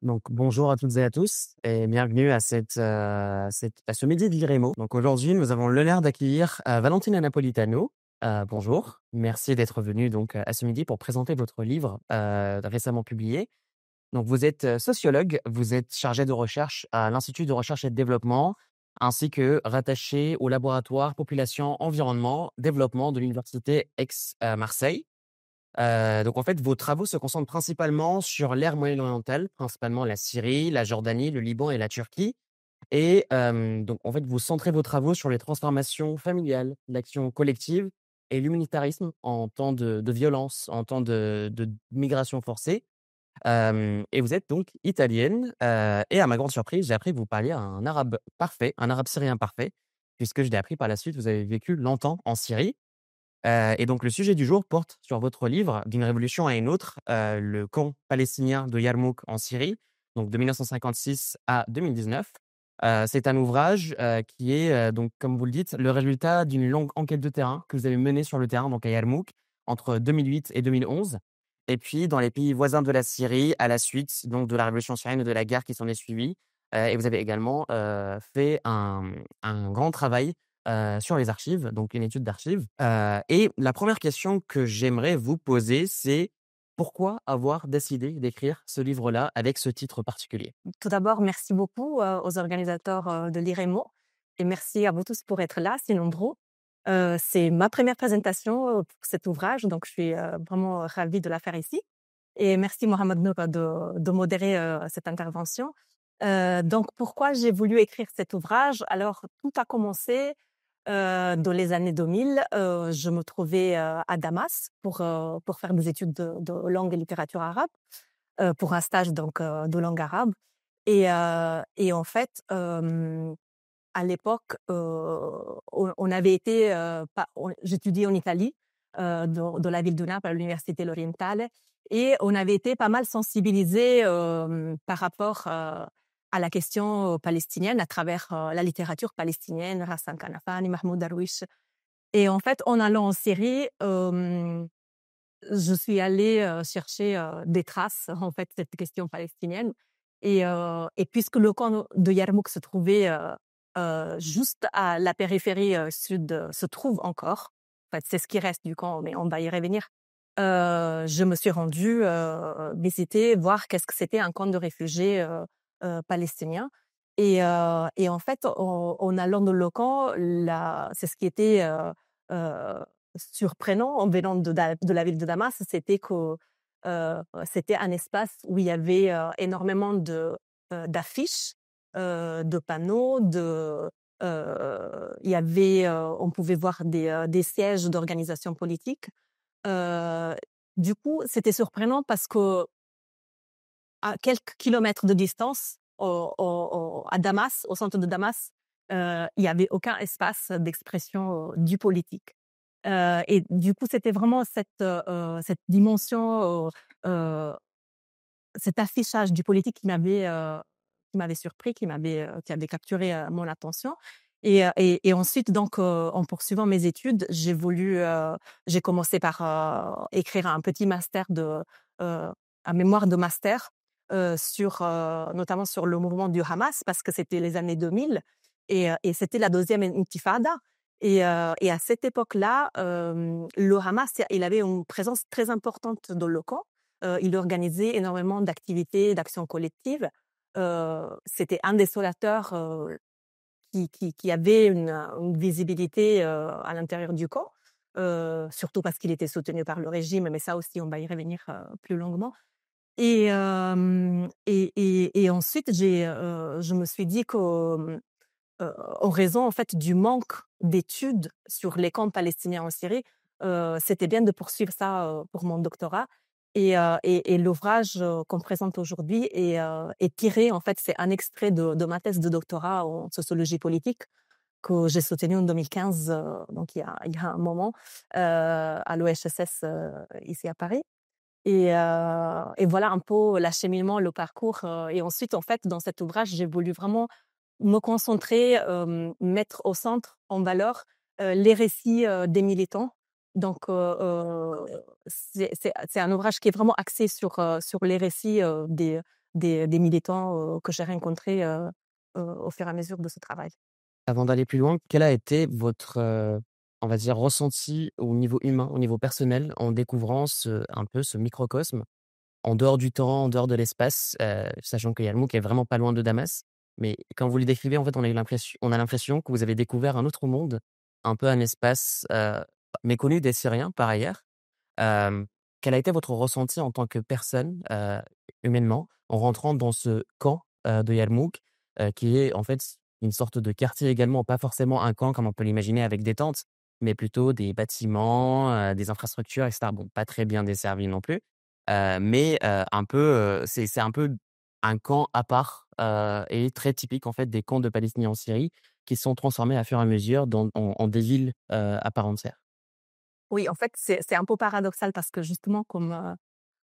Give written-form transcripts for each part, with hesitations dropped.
Donc, bonjour à toutes et à tous et bienvenue à à ce midi de l'IREMO. Donc, aujourd'hui, nous avons l'honneur d'accueillir Valentina Napolitano. Bonjour, merci d'être venue donc à ce midi pour présenter votre livre récemment publié. Donc, vous êtes sociologue, vous êtes chargé de recherche à l'Institut de recherche et de développement, ainsi que rattaché au laboratoire Population, Environnement, Développement de l'Université Aix-Marseille. Donc en fait, vos travaux se concentrent principalement sur l'ère moyen-orientale, principalement la Syrie, la Jordanie, le Liban et la Turquie. Et donc en fait, vous centrez vos travaux sur les transformations familiales, l'action collective et l'humanitarisme en temps de violence, en temps de migration forcée. Et vous êtes donc italienne, et à ma grande surprise, j'ai appris que vous parliez un arabe parfait, un arabe syrien parfait, puisque je l'ai appris par la suite, vous avez vécu longtemps en Syrie. Et donc le sujet du jour porte sur votre livre «D'une révolution à une autre», le camp palestinien de Yarmouk en Syrie, donc de 1956 à 2019. C'est un ouvrage, qui est, donc comme vous le dites, le résultat d'une longue enquête de terrain que vous avez menée sur le terrain, donc à Yarmouk, entre 2008 et 2011. Et puis dans les pays voisins de la Syrie, à la suite donc de la révolution syrienne et de la guerre qui s'en est suivie. Et vous avez également, fait un grand travail sur les archives, donc une étude d'archives. Et la première question que j'aimerais vous poser, c'est pourquoi avoir décidé d'écrire ce livre-là avec ce titre particulier? Tout d'abord, merci beaucoup aux organisateurs de l'IREMO et merci à vous tous pour être là, si nombreux. C'est ma première présentation pour cet ouvrage, donc je suis vraiment ravie de la faire ici. Et merci Mohamed Nour de modérer cette intervention. Donc pourquoi j'ai voulu écrire cet ouvrage? Alors tout a commencé dans les années 2000. Je me trouvais à Damas pour faire des études de langue et littérature arabe, pour un stage donc de langue arabe. Et en fait, à l'époque, on avait été, j'étudiais en Italie, dans la ville de Naples, à l'université L'Orientale, et on avait été pas mal sensibilisés par rapport à la question palestinienne à travers la littérature palestinienne, Hassan Kanafani, Mahmoud Darwish. Et en fait, en allant en Syrie, je suis allée chercher des traces en fait cette question palestinienne, et puisque le camp de Yarmouk se trouvait juste à la périphérie sud, se trouve encore. En fait, c'est ce qui reste du camp, mais on va y revenir. Je me suis rendue visiter, voir qu'est-ce que c'était un camp de réfugiés palestiniens. Et en fait, en allant dans le camp, c'est ce qui était euh, surprenant en venant de la ville de Damas, c'était que c'était un espace où il y avait énormément d'affiches, de panneaux, il y avait, on pouvait voir des sièges d'organisations politiques. Euh, du coup, c'était surprenant parce que à quelques kilomètres de distance, à Damas, au centre de Damas, il y avait aucun espace d'expression du politique. Et du coup, c'était vraiment cette dimension, cet affichage du politique qui m'avait surpris, qui avait capturé mon attention. Et ensuite, donc, en poursuivant mes études, j'ai commencé par écrire un petit master un mémoire de master notamment sur le mouvement du Hamas, parce que c'était les années 2000 et c'était la deuxième intifada. Et à cette époque-là, le Hamas, il avait une présence très importante dans le camp. Il organisait énormément d'activités, d'actions collectives. C'était un des solateurs qui avait une visibilité à l'intérieur du camp, surtout parce qu'il était soutenu par le régime, mais ça aussi, on va y revenir plus longuement. Et ensuite, je me suis dit que, en raison en fait du manque d'études sur les camps palestiniens en Syrie, c'était bien de poursuivre ça pour mon doctorat. Et l'ouvrage qu'on présente aujourd'hui est tiré, en fait, c'est un extrait de ma thèse de doctorat en sociologie politique que j'ai soutenue en 2015, donc il y a un moment, à l'OHSS ici à Paris. Et voilà un peu l'acheminement, le parcours. Et ensuite, en fait, dans cet ouvrage, j'ai voulu vraiment me concentrer, mettre au centre, en valeur, les récits des militants. Donc, c'est un ouvrage qui est vraiment axé sur les récits des militants que j'ai rencontrés au fur et à mesure de ce travail. Avant d'aller plus loin, quel a été votre, on va dire, ressenti au niveau humain, au niveau personnel, en découvrant un peu ce microcosme, en dehors du temps, en dehors de l'espace, sachant que Yarmouk est vraiment pas loin de Damas. Mais quand vous le décrivez, en fait, on a l'impression que vous avez découvert un autre monde, un peu un espace, méconnu des Syriens par ailleurs. Hem, Quel a été votre ressenti en tant que personne, humainement, en rentrant dans ce camp, de Yarmouk, qui est en fait une sorte de quartier également, pas forcément un camp comme on peut l'imaginer avec des tentes, mais plutôt des bâtiments, des infrastructures et cetera. Bon, pas très bien desservis non plus, mais un peu, c'est un peu un camp à part, et très typique en fait des camps de Palestiniens en Syrie qui sont transformés à fur et à mesure en des villes, à part entière. Oui, en fait, c'est un peu paradoxal parce que justement, comme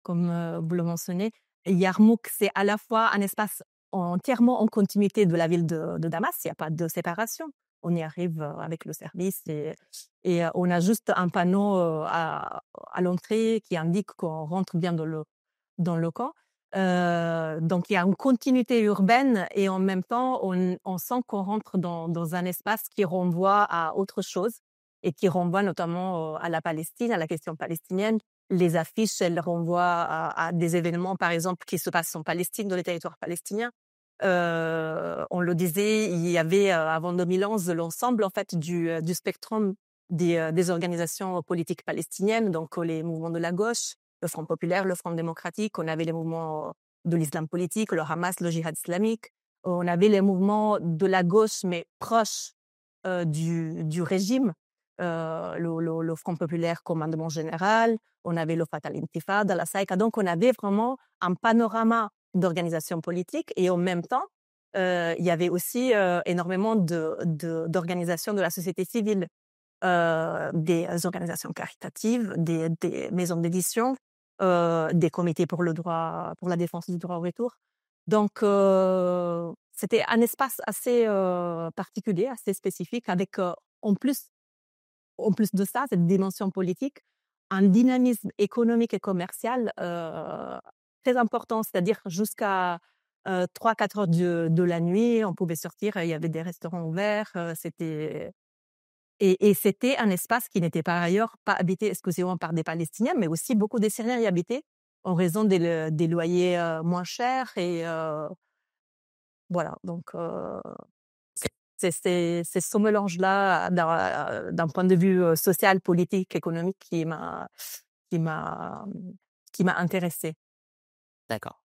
vous le mentionnez, Yarmouk, c'est à la fois un espace entièrement en continuité de la ville de Damas, il y a pas de séparation. On y arrive, avec le service et on a juste un panneau, à l'entrée qui indique qu'on rentre bien dans le camp. Donc il y a une continuité urbaine et en même temps, on sent qu'on rentre dans un espace qui renvoie à autre chose et qui renvoie notamment, à la Palestine, à la question palestinienne. Les affiches, elles renvoient à des événements, par exemple, qui se passent en Palestine, dans les territoires palestiniens. On le disait, il y avait, avant 2011, l'ensemble, en fait, du spectrum des organisations politiques palestiniennes, donc les mouvements de la gauche, le Front populaire, le Front démocratique. On avait les mouvements de l'islam politique, le Hamas, le djihad islamique. On avait les mouvements de la gauche, mais proches du régime, le Front populaire commandement général, on avait le Fatah al-Intifada, la Saïka. Donc, on avait vraiment un panorama d'organisations politiques et en même temps, il y avait aussi énormément d'organisations de la société civile, des organisations caritatives, des maisons d'édition, des comités pour la défense du droit au retour. Donc, c'était un espace assez particulier, assez spécifique, avec en plus de ça, cette dimension politique, un dynamisme économique et commercial très important, c'est-à-dire jusqu'à 3-4 heures de la nuit, on pouvait sortir, il y avait des restaurants ouverts, et c'était un espace qui n'était par ailleurs pas habité exclusivement par des Palestiniens, mais aussi beaucoup de Syriens y habitaient en raison des loyers moins chers et voilà. Donc c'est ce mélange-là d'un point de vue social, politique, économique qui m'a qui m'a intéressée. D'accord.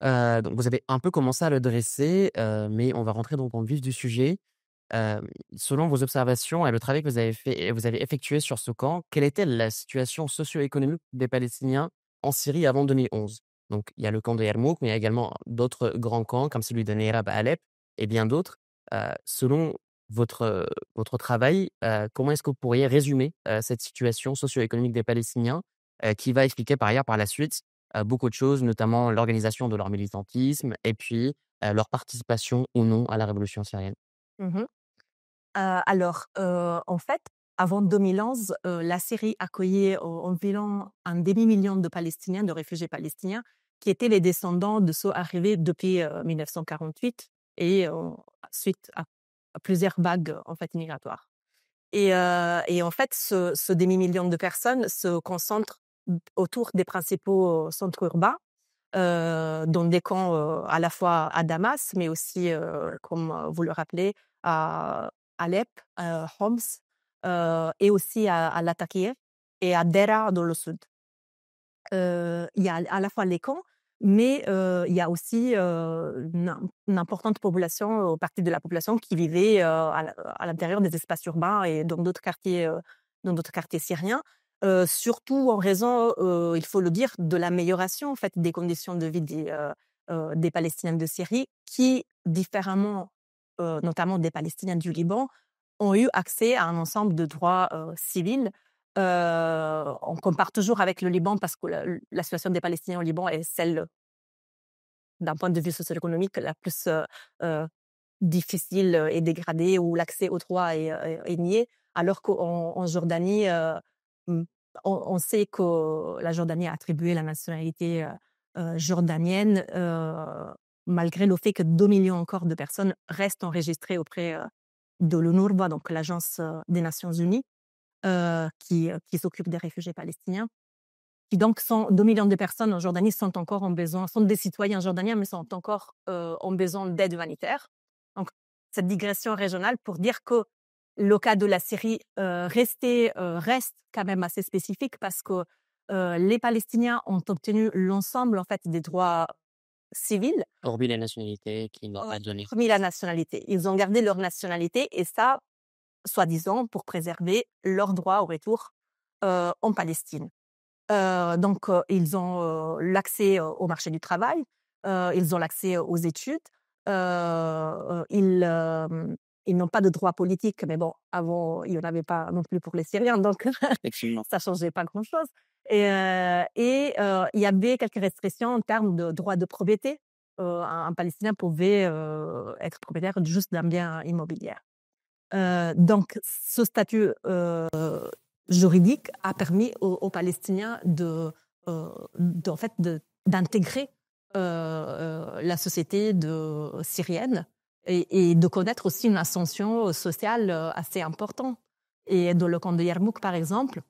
Donc vous avez un peu commencé à le dresser, mais on va rentrer donc dans le vif du sujet. Selon vos observations et le travail que vous avez effectué sur ce camp, quelle était la situation socio-économique des Palestiniens en Syrie avant 2011? Donc il y a le camp de Yarmouk, mais il y a également d'autres grands camps comme celui de Neirab à Alep et bien d'autres. Selon votre travail, comment est-ce que vous pourriez résumer, cette situation socio-économique des Palestiniens, qui va expliquer par ailleurs par la suite beaucoup de choses, notamment l'organisation de leur militantisme et puis, leur participation ou non à la révolution syrienne. Mmh. Alors, en fait, avant 2011, la Syrie accueillait environ un demi-million de Palestiniens, de réfugiés palestiniens, qui étaient les descendants de ceux arrivés depuis 1948 et suite à plusieurs vagues, en fait, migratoires. Et en fait, ce demi-million de personnes se concentrent autour des principaux centres urbains, dans des camps, à la fois à Damas, mais aussi, comme vous le rappelez, à Alep, Homs, et aussi à Latakia et à Deraa dans le sud. Il y a à la fois les camps, mais il y a aussi, une importante population, partie de la population qui vivait, à l'intérieur des espaces urbains et dans d'autres quartiers syriens. Surtout en raison, il faut le dire, de l'amélioration en fait des conditions de vie des Palestiniens de Syrie qui, différemment, notamment des Palestiniens du Liban, ont eu accès à un ensemble de droits, civils. On compare toujours avec le Liban parce que la situation des Palestiniens au Liban est celle, d'un point de vue socio-économique, la plus difficile et dégradée, où l'accès aux droits est nié. Alors qu'en Jordanie, mmh, on sait que la Jordanie a attribué la nationalité jordanienne, malgré le fait que 2 millions encore de personnes restent enregistrées auprès de l'UNRWA, donc l'Agence des Nations Unies, qui s'occupe des réfugiés palestiniens, qui donc sont 2 millions de personnes en Jordanie sont encore en besoin, sont des citoyens jordaniens, mais sont encore en besoin d'aide humanitaire. Donc, cette digression régionale pour dire que le cas de la Syrie reste quand même assez spécifique parce que les Palestiniens ont obtenu l'ensemble en fait des droits civils, Hormis la nationalité qui n'a pas donné. hormis la nationalité. Ils ont gardé leur nationalité et ça, soi-disant, pour préserver leurs droits au retour en Palestine. Donc, ils ont l'accès au marché du travail, ils ont l'accès aux études, ils n'ont pas de droit politique, mais bon, avant, il n'y en avait pas non plus pour les Syriens, donc Effectivement. ça changeait pas grand-chose. Il y avait quelques restrictions en termes de droit de propriété. Un Palestinien pouvait être propriétaire juste d'un bien immobilier. Donc, ce statut juridique a permis aux Palestiniens en fait, d'intégrer la société syrienne et de connaître aussi une ascension sociale assez importante. Et dans le camp de Yarmouk, par exemple,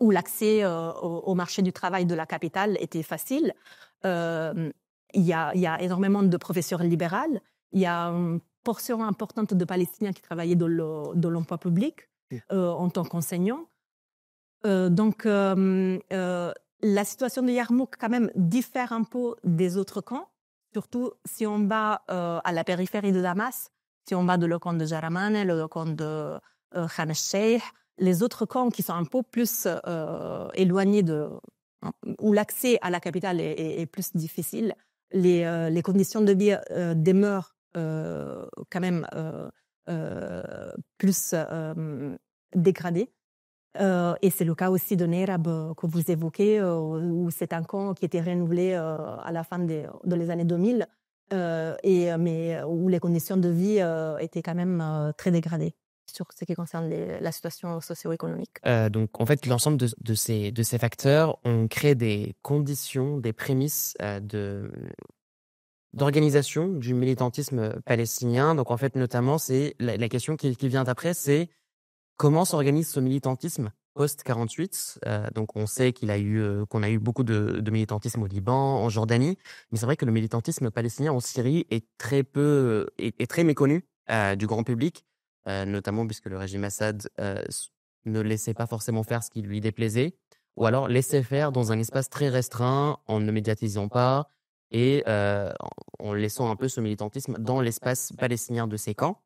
où l'accès au marché du travail de la capitale était facile, il y a énormément de professeurs libérales, il y a une portion importante de Palestiniens qui travaillaient dans l'emploi public en tant qu'enseignants. Donc, la situation de Yarmouk quand même diffère un peu des autres camps, surtout si on va à la périphérie de Damas, si on va dans le camp de Jaramane, le camp de Khan el-Sheikh, les autres camps qui sont un peu plus éloignés où l'accès à la capitale est plus difficile, les conditions de vie demeurent quand même plus dégradées. Et c'est le cas aussi de Nerab que vous évoquez, où c'est un camp qui était renouvelé à la fin des années 2000, mais où les conditions de vie étaient quand même très dégradées sur ce qui concerne la situation socio-économique. Donc, en fait, l'ensemble de ces facteurs ont créé des conditions, des prémices d'organisation du militantisme palestinien. Donc, en fait, notamment, c'est la question qui vient après, c'est comment s'organise ce militantisme post-48 ? Donc, on sait qu'on a eu beaucoup de militantisme au Liban, en Jordanie, mais c'est vrai que le militantisme palestinien en Syrie est très méconnu du grand public, notamment puisque le régime Assad ne laissait pas forcément faire ce qui lui déplaisait, ou alors laissait faire dans un espace très restreint, en ne médiatisant pas et en laissant un peu ce militantisme dans l'espace palestinien de ces camps.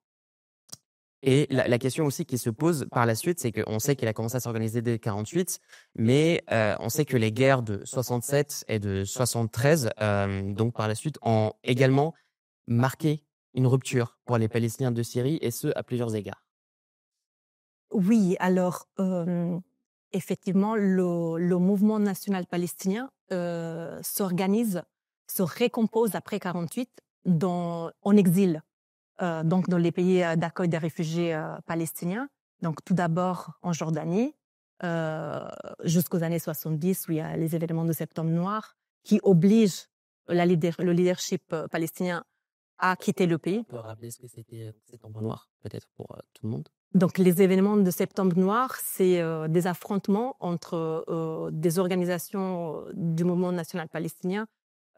Et la question aussi qui se pose par la suite, c'est qu'on sait qu'il a commencé à s'organiser dès 48, mais on sait que les guerres de 67 et de 73, donc par la suite, ont également marqué une rupture pour les Palestiniens de Syrie, et ce, à plusieurs égards. Oui, alors effectivement, le mouvement national palestinien s'organise, se récompose après 48 en exil, donc dans les pays d'accueil des réfugiés palestiniens. Donc tout d'abord en Jordanie, jusqu'aux années 70, où il y a les événements de Septembre Noir, qui obligent le leadership palestinien à quitter le pays. On peut rappeler ce que c'était Septembre Noir, peut-être pour tout le monde. Donc, les événements de Septembre Noir, c'est des affrontements entre des organisations du mouvement national palestinien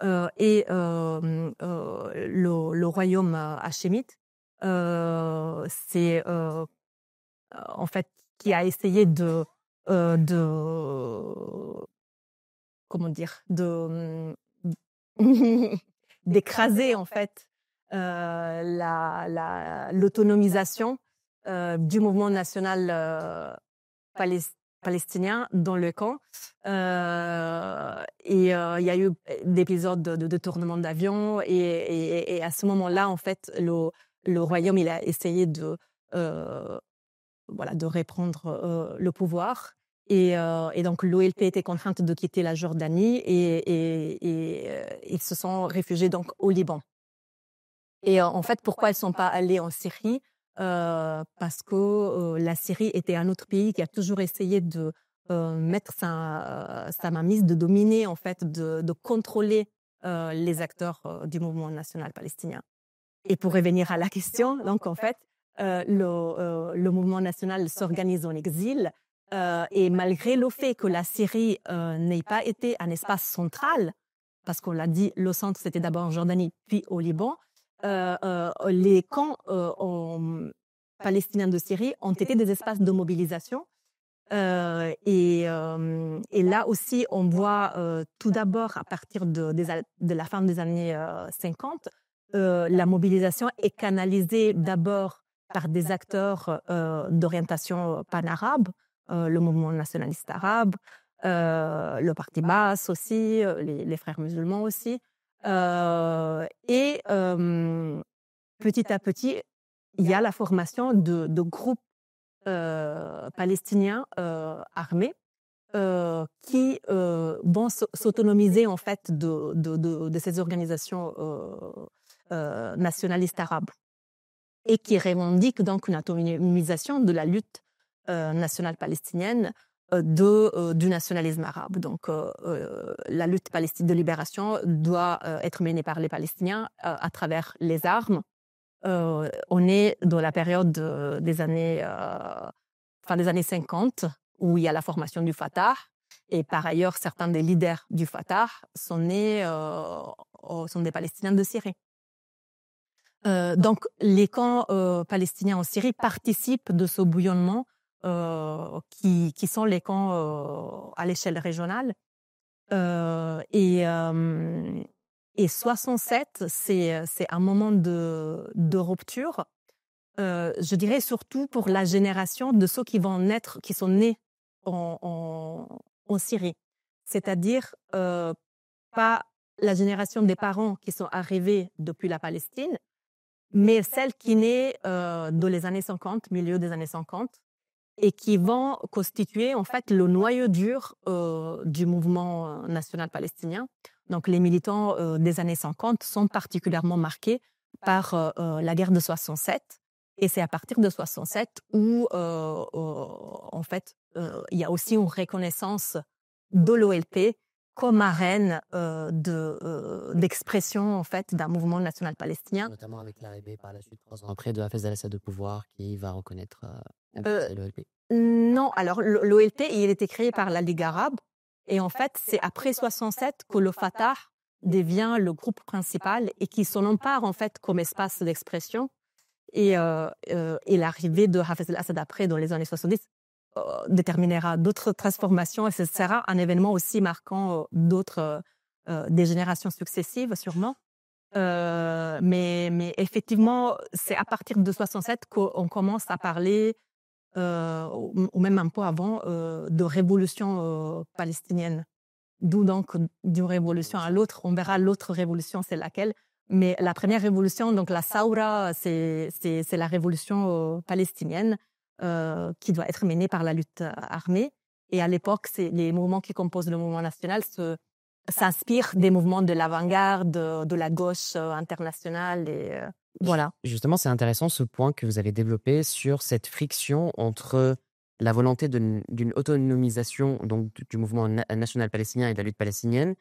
et le royaume hachémite. C'est en fait qui a essayé comment dire, d'écraser en fait l'autonomisation du mouvement national palestinien dans le camp. Il y a eu des épisodes de détournement d'avions et à ce moment-là, en fait, le royaume il a essayé de reprendre le pouvoir. Et donc, l'OLP était contrainte de quitter la Jordanie et ils se sont réfugiés donc au Liban. Et en fait, pourquoi ils ne sont pas allés en Syrie ? Parce que la Syrie était un autre pays qui a toujours essayé de mettre sa mainmise, de dominer, en fait, de contrôler les acteurs du mouvement national palestinien. Et pour revenir à la question, donc en fait, le mouvement national s'organise en exil et malgré le fait que la Syrie n'ait pas été un espace central, parce qu'on l'a dit, le centre c'était d'abord en Jordanie puis au Liban, les camps palestiniens de Syrie ont été des espaces de mobilisation. Et là aussi, on voit tout d'abord à partir de la fin des années 50, la mobilisation est canalisée d'abord par des acteurs d'orientation pan-arabe, le mouvement nationaliste arabe, le Parti Baas aussi, les frères musulmans aussi. Et petit à petit, il y a la formation de groupes palestiniens armés qui vont s'autonomiser en fait de ces organisations nationalistes arabes et qui revendiquent donc une autonomisation de la lutte nationale palestinienne du nationalisme arabe. Donc la lutte palestinienne de libération doit être menée par les Palestiniens à travers les armes. On est dans la période des années fin des années 50, où il y a la formation du Fatah. Et par ailleurs, certains des leaders du Fatah sont des Palestiniens de Syrie. Donc, les camps palestiniens en Syrie participent de ce bouillonnement qui sont les camps à l'échelle régionale. Et 67, c'est un moment de rupture. Je dirais surtout pour la génération de ceux qui sont nés en Syrie. C'est-à-dire pas la génération des parents qui sont arrivés depuis la Palestine, mais celle qui naît dans les années 50, milieu des années 50, et qui vont constituer en fait le noyau dur du mouvement national palestinien. Donc les militants des années 50 sont particulièrement marqués par la guerre de 67. Et c'est à partir de 67 où, en fait, il y a aussi une reconnaissance de l'OLP comme arène d'expression en fait d'un mouvement national palestinien. Notamment avec l'arrivée par la suite, 3 ans après, de Hafez al-Assad au pouvoir, qui va reconnaître l'OLP. Non, alors l'OLP, il était créé par la Ligue arabe. Et en fait, c'est après 67 que le Fatah devient le groupe principal et qui s'en empare en fait comme espace d'expression. Et l'arrivée de Hafez al-Assad après, dans les années 70, déterminera d'autres transformations et ce sera un événement aussi marquant des générations successives, sûrement. Mais effectivement, c'est à partir de 67 qu'on commence à parler, ou même un peu avant, de révolution palestinienne. D'où donc, d'une révolution à l'autre, on verra l'autre révolution, c'est laquelle. Mais la première révolution, donc la Saoura, c'est la révolution palestinienne qui doit être menée par la lutte armée. Et à l'époque, les mouvements qui composent le mouvement national s'inspirent des mouvements de l'avant-garde, de la gauche internationale. Et voilà. Justement, c'est intéressant ce point que vous avez développé sur cette friction entre la volonté d'une autonomisation donc, du mouvement national palestinien et de la lutte palestinienne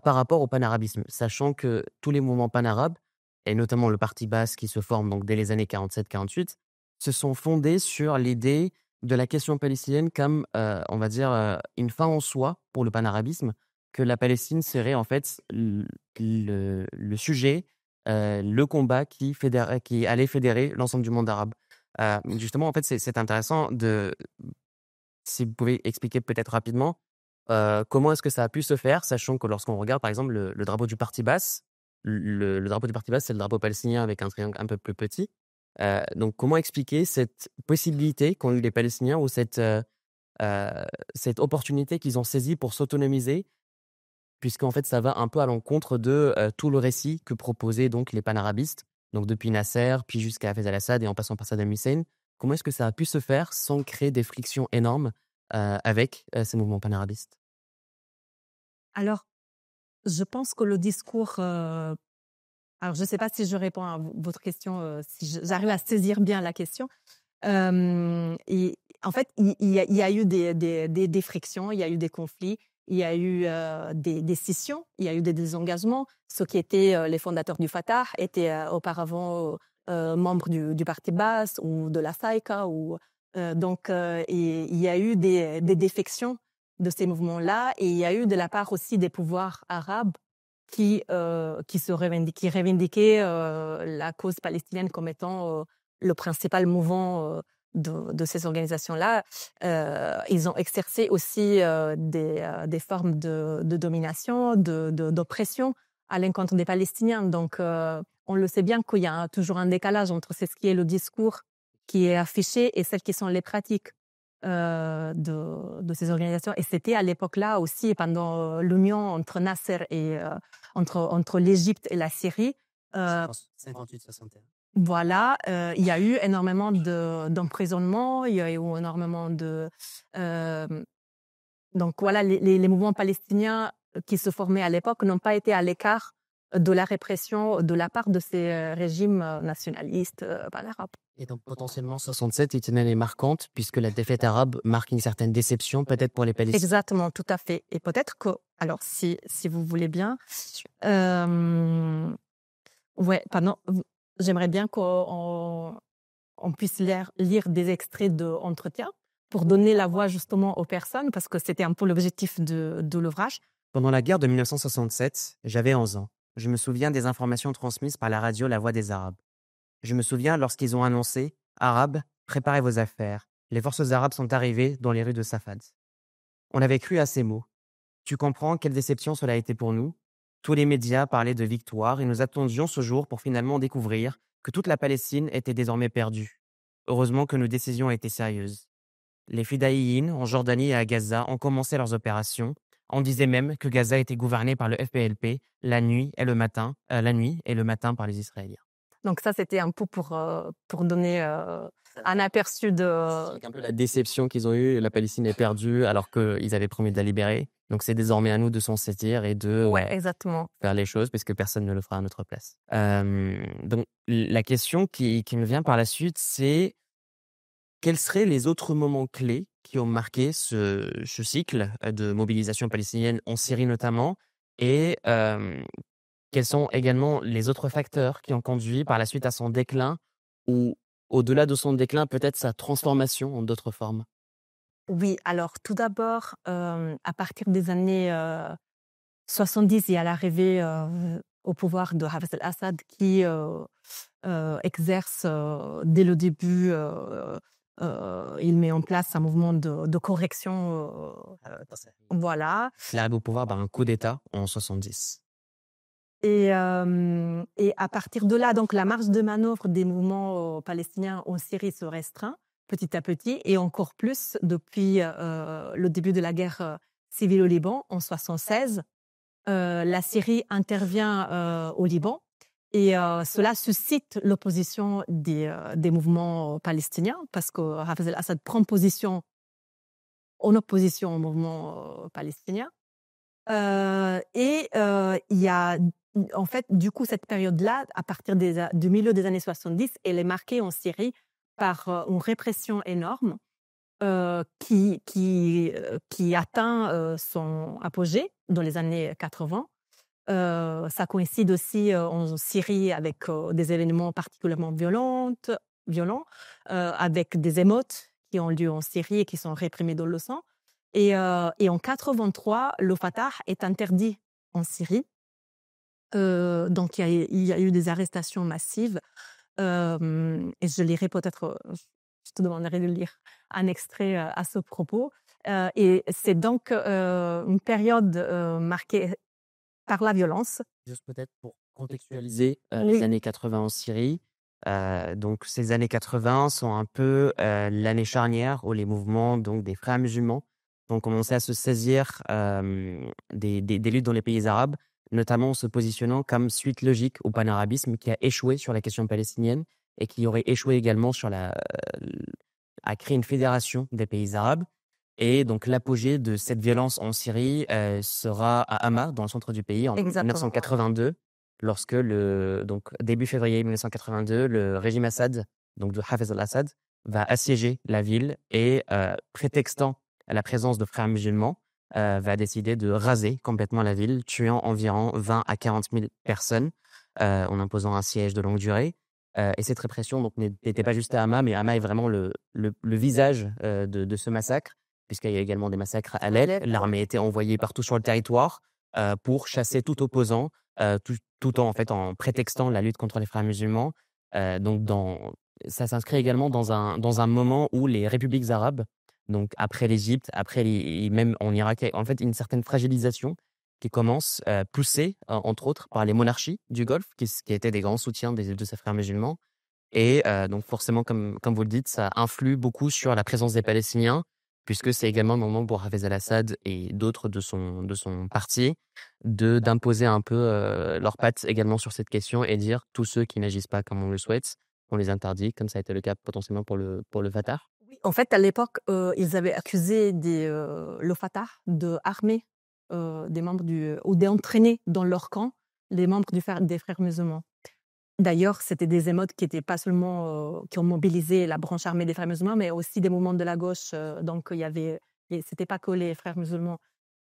par rapport au panarabisme, sachant que tous les mouvements panarabes, et notamment le Parti Baas qui se forme donc, dès les années 47-48, se sont fondés sur l'idée de la question palestinienne comme, on va dire, une fin en soi pour le panarabisme, que la Palestine serait en fait le sujet, le combat qui allait fédérer l'ensemble du monde arabe. Justement, en fait, c'est intéressant si vous pouvez expliquer peut-être rapidement comment est-ce que ça a pu se faire, sachant que lorsqu'on regarde par exemple le drapeau du Parti Baas, le drapeau du Parti Baas, c'est le drapeau palestinien avec un triangle un peu plus petit. Donc, comment expliquer cette possibilité qu'ont eu les Palestiniens ou cette opportunité qu'ils ont saisie pour s'autonomiser, puisqu'en fait, ça va un peu à l'encontre de tout le récit que proposaient donc les panarabistes, donc depuis Nasser, puis jusqu'à Hafez al-Assad et en passant par Saddam Hussein. Comment est-ce que ça a pu se faire sans créer des frictions énormes avec ces mouvements panarabistes? Alors, je pense que le discours... alors, je ne sais pas si je réponds à votre question, si j'arrive à saisir bien la question. Et En fait, il y a eu des frictions, il y a eu des conflits, il y a eu des scissions, il y a eu des désengagements. Ceux qui étaient les fondateurs du Fatah étaient auparavant membres du Parti Baas ou de la Faïka. Il y a eu des défections de ces mouvements-là, et il y a eu de la part aussi des pouvoirs arabes qui revendiquaient la cause palestinienne comme étant le principal mouvement de ces organisations-là. Ils ont exercé aussi des formes de domination, d'oppression à l'encontre des Palestiniens. Donc, on le sait bien qu'il y a toujours un décalage entre ce qui est le discours qui est affiché et celles qui sont les pratiques de ces organisations. Et c'était à l'époque-là aussi, pendant l'union entre Nasser et entre l'Égypte et la Syrie. 58-61. Voilà, il y a eu énormément d'emprisonnements, il y a eu énormément de... donc voilà, les mouvements palestiniens qui se formaient à l'époque n'ont pas été à l'écart de la répression de la part de ces régimes nationalistes arabes. Et donc potentiellement 67 est une année marquante puisque la défaite arabe marque une certaine déception peut-être pour les Palestiniens. Exactement, tout à fait. Et peut-être que, alors si vous voulez bien, j'aimerais bien qu'on puisse lire des extraits d'entretien pour donner la voix justement aux personnes, parce que c'était un peu l'objectif de l'ouvrage. Pendant la guerre de 1967, j'avais 11 ans. Je me souviens des informations transmises par la radio La Voix des Arabes. Je me souviens lorsqu'ils ont annoncé « Arabes, préparez vos affaires. Les forces arabes sont arrivées dans les rues de Safad ». On avait cru à ces mots. Tu comprends quelle déception cela a été pour nous? Tous les médias parlaient de victoire et nous attendions ce jour pour finalement découvrir que toute la Palestine était désormais perdue. Heureusement que nos décisions étaient sérieuses. Les Fidaïyin en Jordanie et à Gaza ont commencé leurs opérations. On disait même que Gaza était gouverné par le FPLP la nuit et le matin par les Israéliens. Donc ça, c'était un peu pour donner un aperçu de... C'est un peu la déception qu'ils ont eue. La Palestine est perdue alors qu'ils avaient promis de la libérer. Donc c'est désormais à nous de s'en saisir et de exactement. faire les choses parce que personne ne le fera à notre place. Donc la question qui me vient par la suite, c'est quels seraient les autres moments clés qui ont marqué ce cycle de mobilisation palestinienne en Syrie notamment, et quels sont également les autres facteurs qui ont conduit par la suite à son déclin ou, au-delà de son déclin, peut-être sa transformation en d'autres formes? Oui, alors tout d'abord, à partir des années 70, il y a l'arrivée au pouvoir de Hafez al-Assad qui exerce dès le début, il met en place un mouvement de correction. Voilà. Il arrive au pouvoir par un coup d'État en 70. Et à partir de là, donc la marge de manœuvre des mouvements palestiniens en Syrie se restreint petit à petit, et encore plus depuis le début de la guerre civile au Liban en 76. La Syrie intervient au Liban, et cela suscite l'opposition des mouvements palestiniens, parce que Hafez al-Assad prend position en opposition au mouvement palestinien. Il y a en fait, du coup, cette période-là, à partir du milieu des années 70, elle est marquée en Syrie par une répression énorme qui atteint son apogée dans les années 80. Ça coïncide aussi en Syrie avec des événements particulièrement violents, avec des émeutes qui ont lieu en Syrie et qui sont réprimées dans le sang. Et en 83, le Fatah est interdit en Syrie. Donc il y a eu des arrestations massives. Et je lirai peut-être, je te demanderai de lire un extrait à ce propos. Et c'est donc une période marquée par la violence. Juste peut-être pour contextualiser les années 80 en Syrie. Donc ces années 80 sont un peu l'année charnière où les mouvements donc, des frères musulmans ont commencé à se saisir des luttes dans les pays arabes, notamment en se positionnant comme suite logique au panarabisme qui a échoué sur la question palestinienne et qui aurait échoué également sur à créer une fédération des pays arabes. Et donc l'apogée de cette violence en Syrie sera à Hama, dans le centre du pays, en 1982, lorsque donc début février 1982, le régime Assad, donc de Hafez al-Assad, va assiéger la ville et prétextant la présence de frères musulmans, va décider de raser complètement la ville, tuant environ 20 à 40 000 personnes en imposant un siège de longue durée. Et cette répression donc, n'était pas juste à Hama, mais Hama est vraiment le visage de ce massacre, puisqu'il y a également des massacres à Alep. L'armée était envoyée partout sur le territoire pour chasser tout opposant, tout en, fait, en prétextant la lutte contre les frères musulmans. Donc, ça s'inscrit également dans un moment où les républiques arabes, donc après l'Égypte, même en Irak, en fait, une certaine fragilisation qui commence, poussée, entre autres, par les monarchies du Golfe, qui étaient des grands soutiens de ces frères musulmans. Et donc forcément, comme vous le dites, ça influe beaucoup sur la présence des Palestiniens, puisque c'est également le moment pour Hafez al-Assad et d'autres de son parti d'imposer un peu leurs pattes également sur cette question et dire tous ceux qui n'agissent pas comme on le souhaite, on les interdit, comme ça a été le cas potentiellement pour le Fatah. Oui, en fait, à l'époque, ils avaient accusé le Fatah de armer des membres ou d'entraîner dans leur camp les membres des frères musulmans. D'ailleurs, c'était des émeutes qui étaient pas seulement qui ont mobilisé la branche armée des frères musulmans, mais aussi des mouvements de la gauche. Donc, c'était pas que les frères musulmans.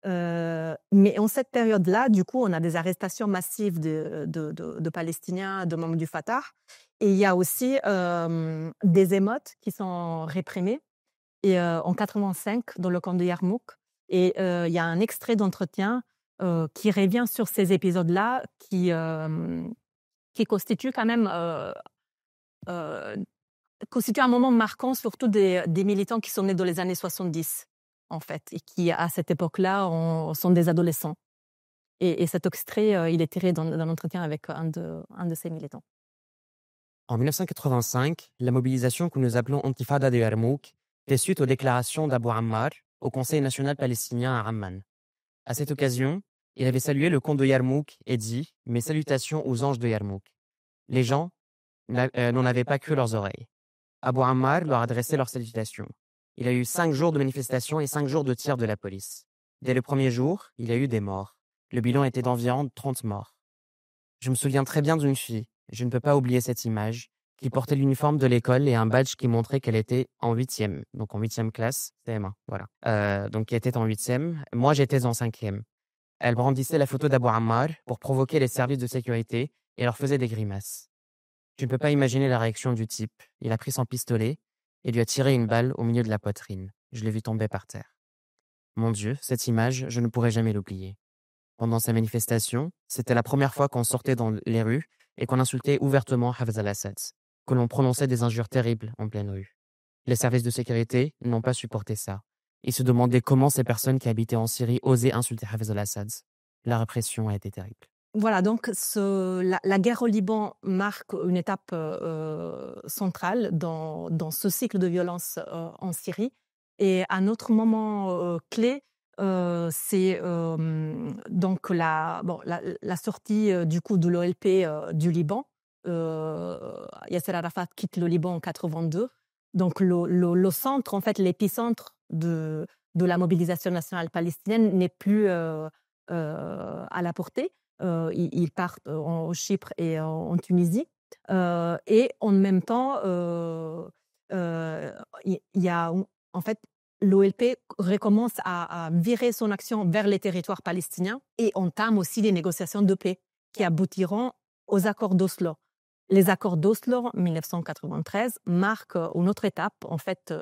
Mais en cette période-là, du coup, on a des arrestations massives de Palestiniens, de membres du Fatah. Et il y a aussi des émeutes qui sont réprimées. Et en 85, dans le camp de Yarmouk. Et il y a un extrait d'entretien qui revient sur ces épisodes-là, qui constitue quand même euh, constitue un moment marquant, surtout des militants qui sont nés dans les années 70, en fait, et qui, à cette époque-là, sont des adolescents. Et cet extrait, il est tiré d'un entretien avec un de ces militants. En 1985, la mobilisation que nous appelons Intifada de Yarmouk fait suite aux déclarations d'Abu Ammar au Conseil national palestinien à Amman. À cette occasion, il avait salué le comte de Yarmouk et dit « Mes salutations aux anges de Yarmouk ». Les gens n'en avaient pas cru leurs oreilles. Abu Ammar leur adressait leurs salutations. Il y a eu 5 jours de manifestations et 5 jours de tirs de la police. Dès le premier jour, il y a eu des morts. Le bilan était d'environ 30 morts. Je me souviens très bien d'une fille, je ne peux pas oublier cette image, qui portait l'uniforme de l'école et un badge qui montrait qu'elle était en 8e, donc en 8e classe, CM1, voilà. Donc qui était en 8e, moi j'étais en 5e. Elle brandissait la photo d'Abu Ammar pour provoquer les services de sécurité et leur faisait des grimaces. Tu ne peux pas imaginer la réaction du type. Il a pris son pistolet et lui a tiré une balle au milieu de la poitrine. Je l'ai vu tomber par terre. Mon Dieu, cette image, je ne pourrai jamais l'oublier. Pendant ces manifestations, c'était la première fois qu'on sortait dans les rues et qu'on insultait ouvertement Hafez al-Assad, que l'on prononçait des injures terribles en pleine rue. Les services de sécurité n'ont pas supporté ça. Ils se demandaient comment ces personnes qui habitaient en Syrie osaient insulter Hafez al-Assad. La répression a été terrible. Voilà, donc la guerre au Liban marque une étape centrale dans ce cycle de violence en Syrie. Et un autre moment clé, c'est donc la sortie du coup de l'OLP du Liban. Yasser Arafat quitte le Liban en 82. Donc le centre, en fait, l'épicentre de la mobilisation nationale palestinienne n'est plus à la portée. Ils partent au Chypre et en Tunisie. Et en même temps, il y a en fait l'OLP recommence à virer son action vers les territoires palestiniens et entame aussi des négociations de paix qui aboutiront aux accords d'Oslo. Les accords d'Oslo 1993 marquent une autre étape en fait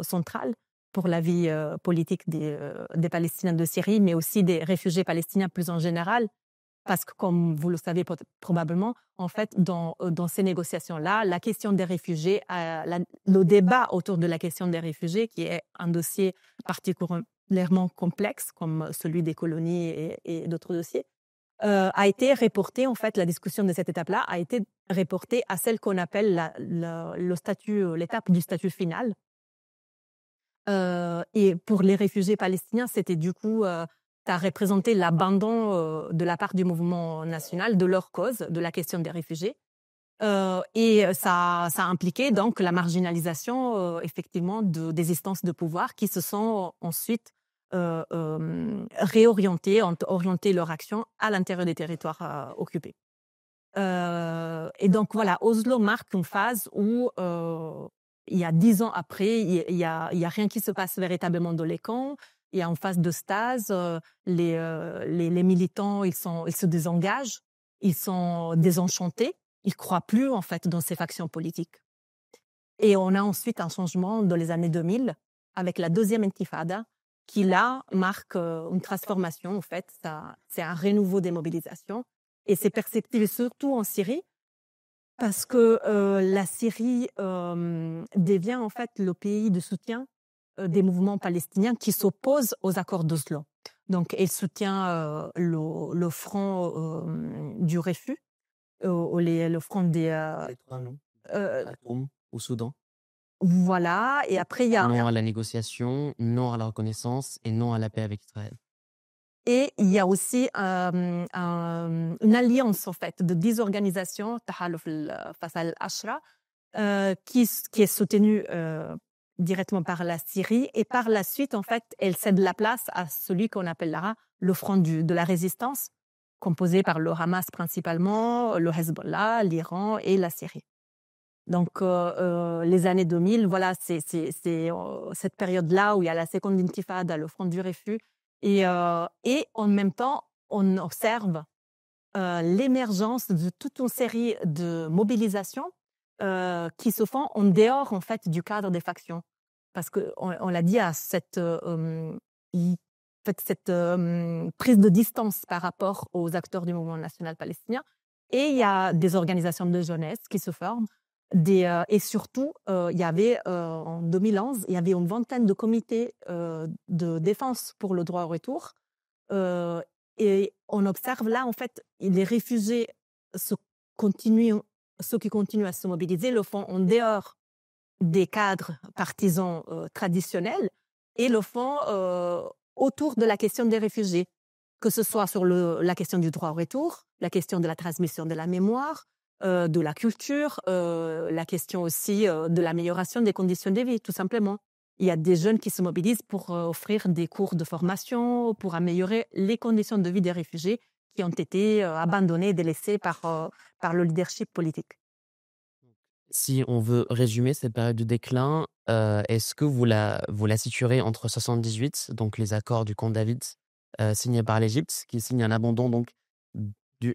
centrale pour la vie politique des Palestiniens de Syrie, mais aussi des réfugiés palestiniens plus en général. Parce que, comme vous le savez probablement, en fait, dans ces négociations-là, la question des réfugiés, le débat autour de la question des réfugiés, qui est un dossier particulièrement complexe, comme celui des colonies et d'autres dossiers, a été reporté, en fait, la discussion de cette étape-là a été reportée à celle qu'on appelle l'étape du statut final. Et pour les réfugiés palestiniens, c'était du coup... ça a représenté l'abandon de la part du mouvement national de leur cause, de la question des réfugiés. Et ça a impliqué donc la marginalisation effectivement des instances de pouvoir qui se sont ensuite réorientées, ont orienté leur action à l'intérieur des territoires occupés. Et donc voilà, Oslo marque une phase où il y a 10 ans après, il y a rien qui se passe véritablement dans les camps. Il y a en phase de stase, les militants, ils se désengagent, ils sont désenchantés, ils croient plus en fait dans ces factions politiques. Et on a ensuite un changement dans les années 2000 avec la deuxième intifada qui là marque une transformation en fait. C'est un renouveau des mobilisations et c'est perceptible surtout en Syrie parce que la Syrie devient en fait le pays de soutien des mouvements palestiniens qui s'opposent aux accords d'Oslo. Donc, elle soutient le front du refus, le front des... Les trois noms. euh, Khartoum au Soudan. voilà, et après, il y a, Non à la négociation, non à la reconnaissance et non à la paix avec Israël. et il y a aussi une alliance en fait de 10 organisations, Tahaluf al-Fasal al-Ashra, qui est soutenue directement par la Syrie. Et par la suite, en fait, elle cède la place à celui qu'on appellera le front de la résistance, composé par le Hamas principalement, le Hezbollah, l'Iran et la Syrie. Donc, les années 2000, voilà, c'est cette période-là où il y a la seconde intifada, le front du refus. Et en même temps, on observe l'émergence de toute une série de mobilisations qui se font en dehors en fait du cadre des factions, parce que on l'a dit à cette prise de distance par rapport aux acteurs du mouvement national palestinien, et il y a des organisations de jeunesse qui se forment, et surtout il y avait en 2011 il y avait une vingtaine de comités de défense pour le droit au retour. Et on observe là, en fait, les réfugiés se continuent, ceux qui continuent à se mobiliser le font en dehors des cadres partisans traditionnels et le font autour de la question des réfugiés, que ce soit sur la question du droit au retour, la question de la transmission de la mémoire, de la culture, la question aussi de l'amélioration des conditions de vie, tout simplement. Il y a des jeunes qui se mobilisent pour offrir des cours de formation, pour améliorer les conditions de vie des réfugiés qui ont été abandonnés, délaissés par le leadership politique. Si on veut résumer cette période de déclin, est-ce que vous la situerez entre 78, donc les accords du camp David, signés par l'Égypte, qui signe un abandon donc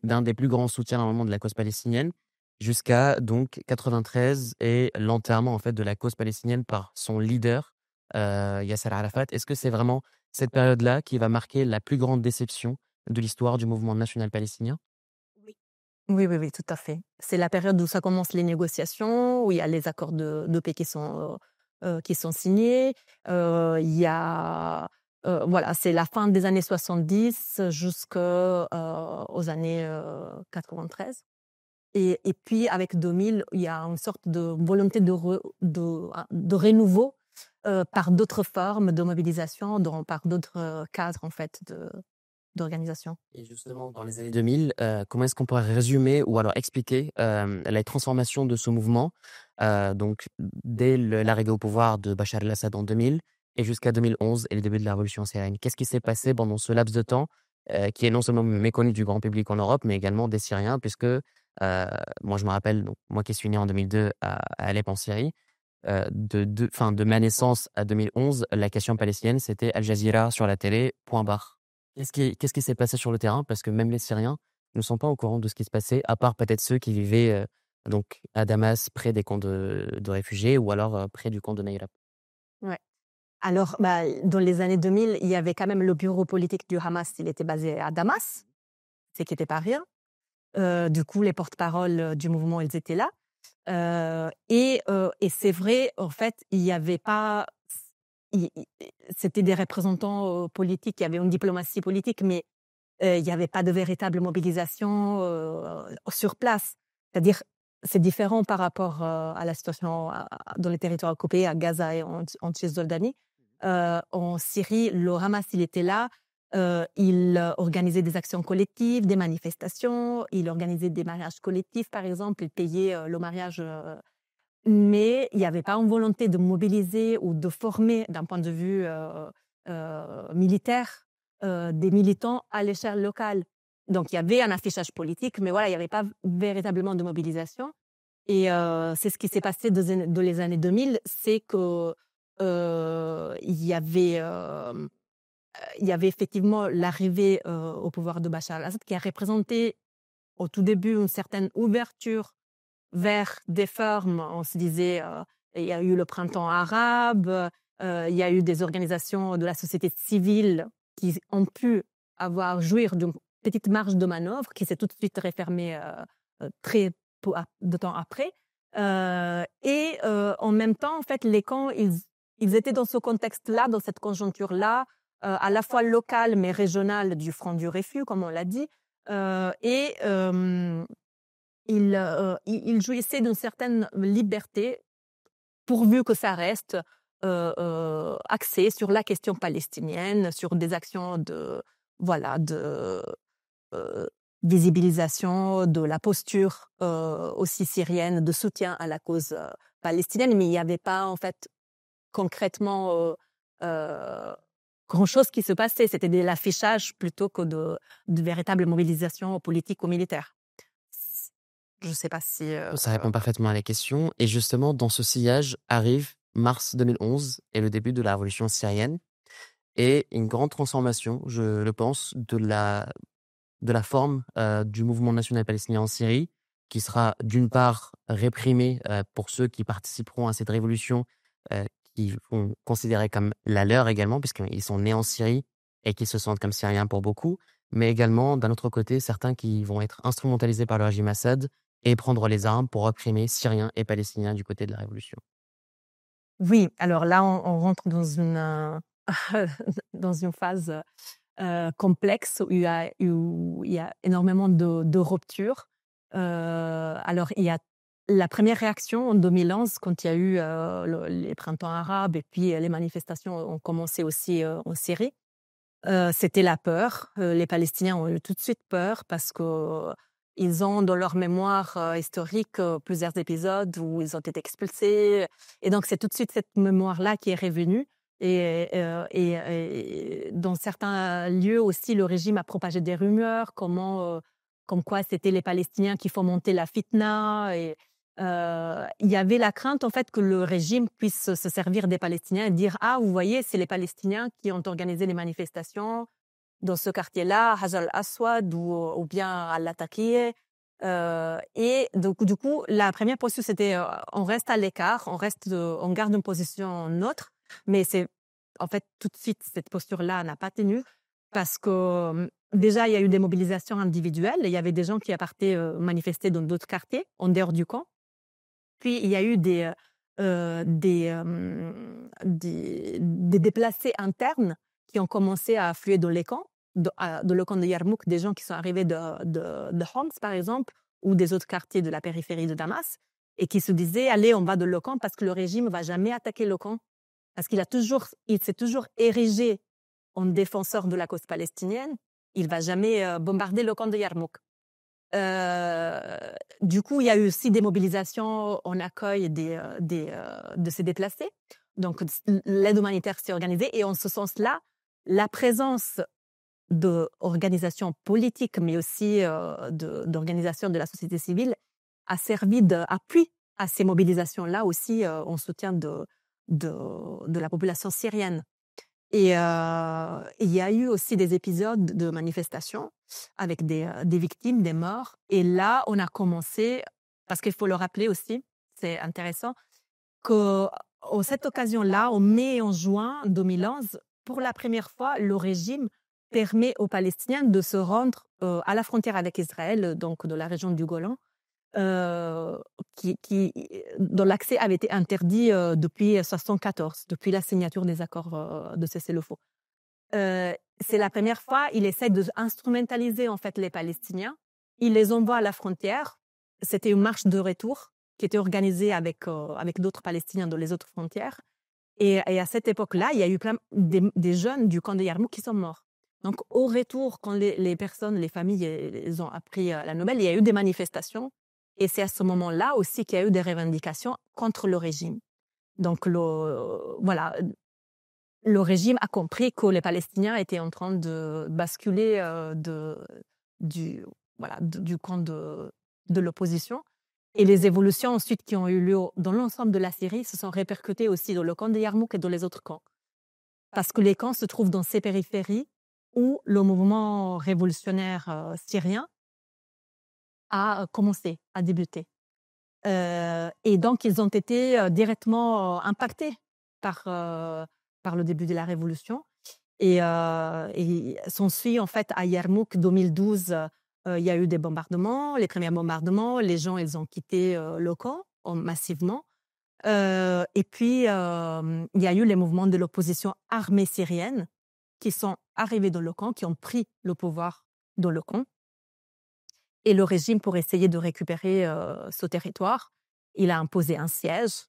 d'un des plus grands soutiens normalement de la cause palestinienne, jusqu'à donc 93 et l'enterrement en fait de la cause palestinienne par son leader, Yasser Arafat. Est-ce que c'est vraiment cette période-là qui va marquer la plus grande déception de l'histoire du mouvement national palestinien? Oui. Oui, oui, oui, tout à fait. C'est la période où ça commence les négociations, où il y a les accords de paix qui sont signés. Il y a, voilà, c'est la fin des années 70 jusqu'aux années 93. Et puis, avec 2000, il y a une sorte de volonté de renouveau par d'autres formes de mobilisation, par d'autres cadres, en fait, d'organisation. Et justement, dans les années 2000, comment est-ce qu'on pourrait résumer ou alors expliquer la transformation de ce mouvement, donc dès l'arrivée au pouvoir de Bachar el-Assad en 2000 et jusqu'à 2011 et le début de la révolution syrienne? Qu'est-ce qui s'est passé pendant ce laps de temps qui est non seulement méconnu du grand public en Europe, mais également des Syriens, puisque moi je me rappelle, donc, moi qui suis né en 2002 à Alep en Syrie, de ma naissance à 2011, la question palestinienne, c'était Al Jazeera sur la télé, point barre. Qu'est-ce qui s'est passé sur le terrain? Parce que même les Syriens ne sont pas au courant de ce qui se passait, à part peut-être ceux qui vivaient donc à Damas, près des camps de réfugiés, ou alors près du camp de Naïrab. Ouais. Alors, bah, dans les années 2000, il y avait quand même le bureau politique du Hamas, il était basé à Damas, ce qui n'était pas rien. Du coup, les porte-paroles du mouvement, ils étaient là. Et c'est vrai, en fait, il y avait pas... C'était des représentants politiques, il y avait une diplomatie politique, mais il n'y avait pas de véritable mobilisation sur place. C'est-à-dire, c'est différent par rapport à la situation dans les territoires occupés, à Gaza et en Cisjordanie. En Syrie, le Hamas, il était là. Il organisait des actions collectives, des manifestations. Il organisait des mariages collectifs, par exemple. Il payait le mariage. Mais il n'y avait pas une volonté de mobiliser ou de former, d'un point de vue militaire, des militants à l'échelle locale. Donc, il y avait un affichage politique, mais voilà, il n'y avait pas véritablement de mobilisation. Et c'est ce qui s'est passé dans les années 2000, c'est que il y avait effectivement l'arrivée au pouvoir de Bachar al-Assad qui a représenté au tout début une certaine ouverture vers des formes. On se disait, il y a eu le printemps arabe, il y a eu des organisations de la société civile qui ont pu jouir d'une petite marge de manœuvre qui s'est tout de suite refermée très peu de temps après. En même temps, en fait, les camps, ils étaient dans ce contexte-là, dans cette conjoncture-là, à la fois locale mais régionale du front du Refus, comme on l'a dit. Il jouissait d'une certaine liberté, pourvu que ça reste axé sur la question palestinienne, sur des actions de euh, visibilisation de la posture aussi syrienne, de soutien à la cause palestinienne, mais il n'y avait pas en fait concrètement grand-chose qui se passait. C'était de l'affichage plutôt que de véritables mobilisations politiques ou militaires. Je ne sais pas si... Ça répond parfaitement à la question. Et justement, dans ce sillage arrive mars 2011 et le début de la révolution syrienne et une grande transformation, je le pense, de la forme du mouvement national palestinien en Syrie, qui sera d'une part réprimé pour ceux qui participeront à cette révolution, euh, qui vont considérer comme la leur également, puisqu'ils sont nés en Syrie et qui se sentent comme syriens pour beaucoup, mais également, d'un autre côté, certains qui vont être instrumentalisés par le régime Assad et prendre les armes pour opprimer Syriens et Palestiniens du côté de la révolution. Oui, alors là, on rentre dans dans une phase complexe où il y a énormément de ruptures. Alors, il y a la première réaction en 2011, quand il y a eu les printemps arabes et puis les manifestations ont commencé aussi en Syrie. C'était la peur. Les Palestiniens ont eu tout de suite peur parce que ils ont dans leur mémoire historique plusieurs épisodes où ils ont été expulsés. Et donc, c'est tout de suite cette mémoire-là qui est revenue. Et dans certains lieux aussi, le régime a propagé des rumeurs, comme quoi c'était les Palestiniens qui fomentaient la fitna. Il y avait la crainte en fait que le régime puisse se servir des Palestiniens et dire ah vous voyez c'est les Palestiniens qui ont organisé les manifestations dans ce quartier-là, Hajar al-Aswad ou bien al-Latakia. Et donc du coup la première posture c'était on reste à l'écart, on garde une position neutre, mais c'est en fait tout de suite cette posture-là n'a pas tenu parce que déjà il y a eu des mobilisations individuelles, il y avait des gens qui partaient manifester dans d'autres quartiers en dehors du camp. Puis, il y a eu des déplacés internes qui ont commencé à affluer dans les camps, dans le camp de Yarmouk, des gens qui sont arrivés de Homs, par exemple, ou des autres quartiers de la périphérie de Damas, et qui se disaient, allez, on va dans le camp parce que le régime ne va jamais attaquer le camp, parce il s'est toujours érigé en défenseur de la cause palestinienne, il ne va jamais bombarder le camp de Yarmouk. Du coup, il y a eu aussi des mobilisations en accueil de ces déplacés. Donc, l'aide humanitaire s'est organisée et en ce sens-là, la présence d'organisations politiques, mais aussi d'organisations de la société civile, a servi d'appui à ces mobilisations-là aussi en soutien de la population syrienne. Et il y a eu aussi des épisodes de manifestations avec des victimes, des morts. Et là, on a commencé, parce qu'il faut le rappeler aussi, c'est intéressant, qu'à cette occasion-là, en mai et en juin 2011, pour la première fois, le régime permet aux Palestiniens de se rendre à la frontière avec Israël, donc de la région du Golan, dont l'accès avait été interdit depuis 1974, depuis la signature des accords de cessez-le-feu. C'est la première fois, il essaie d'instrumentaliser en fait les Palestiniens. Il les envoie à la frontière. C'était une marche de retour qui était organisée avec d'autres Palestiniens dans les autres frontières. Et à cette époque-là, il y a eu plein des jeunes du camp de Yarmouk qui sont morts. Donc, au retour, quand les personnes, les familles, ils ont appris la nouvelle, il y a eu des manifestations. Et c'est à ce moment-là aussi qu'il y a eu des revendications contre le régime. Donc, voilà, le régime a compris que les Palestiniens étaient en train de basculer du camp de l'opposition. Et les évolutions ensuite qui ont eu lieu dans l'ensemble de la Syrie se sont répercutées aussi dans le camp de Yarmouk et dans les autres camps. Parce que les camps se trouvent dans ces périphéries où le mouvement révolutionnaire syrien a commencé, a débuté. Et donc, ils ont été directement impactés par, par le début de la révolution. Et s'ensuit, en fait, à Yarmouk 2012, il y a eu des bombardements, les premiers bombardements, les gens, ils ont quitté le camp massivement. Et puis, il y a eu les mouvements de l'opposition armée syrienne qui sont arrivés dans le camp, qui ont pris le pouvoir dans le camp. Et le régime, pour essayer de récupérer ce territoire, il a imposé un siège.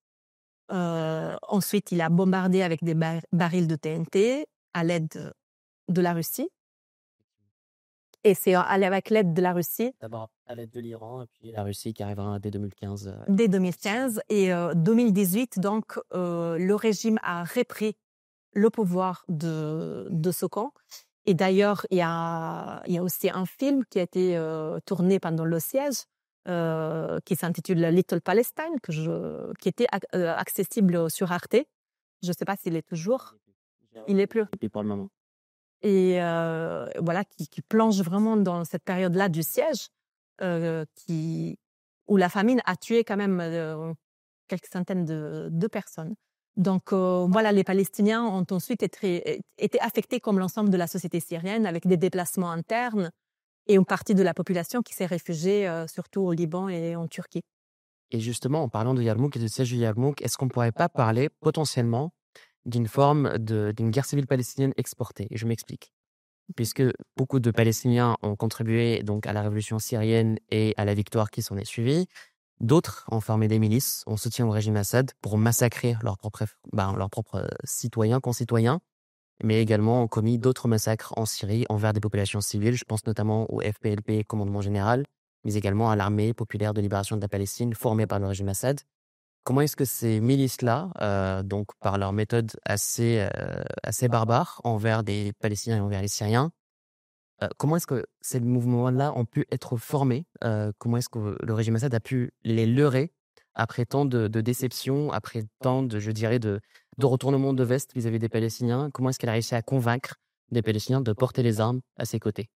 Ensuite, il a bombardé avec des barils de TNT à l'aide de la Russie. Et c'est avec l'aide de la Russie, D'abord à l'aide de l'Iran et puis la Russie qui arrivera dès 2015. dès 2015 et 2018, donc, le régime a repris le pouvoir de ce camp. Et d'ailleurs, il y a aussi un film qui a été tourné pendant le siège, qui s'intitule Little Palestine, qui était accessible sur Arte. Je ne sais pas s'il est toujours. Il est plus. Et puis pour le moment. Et voilà, qui plonge vraiment dans cette période-là du siège, où la famine a tué quand même quelques centaines de personnes. Donc voilà, les Palestiniens ont ensuite été affectés comme l'ensemble de la société syrienne, avec des déplacements internes et une partie de la population qui s'est réfugiée surtout au Liban et en Turquie. Et justement, en parlant de Yarmouk et du siège de Yarmouk, est-ce qu'on ne pourrait pas parler potentiellement d'une forme d'une guerre civile palestinienne exportée? Et je m'explique. Puisque beaucoup de Palestiniens ont contribué donc à la révolution syrienne et à la victoire qui s'en est suivie, d'autres ont formé des milices en soutien au régime Assad pour massacrer leurs propres citoyens, concitoyens, mais également ont commis d'autres massacres en Syrie envers des populations civiles. Je pense notamment au FPLP, Commandement Général, mais également à l'Armée populaire de libération de la Palestine, formée par le régime Assad. Comment est-ce que ces milices-là, donc par leur méthode assez barbare envers des Palestiniens et envers les Syriens, comment est-ce que ces mouvements-là ont pu être formés? Comment est-ce que le régime Assad a pu les leurrer après tant de déceptions, après tant de, je dirais, de retournements de veste vis-à-vis des Palestiniens? Comment est-ce qu'elle a réussi à convaincre des Palestiniens de porter les armes à ses côtés?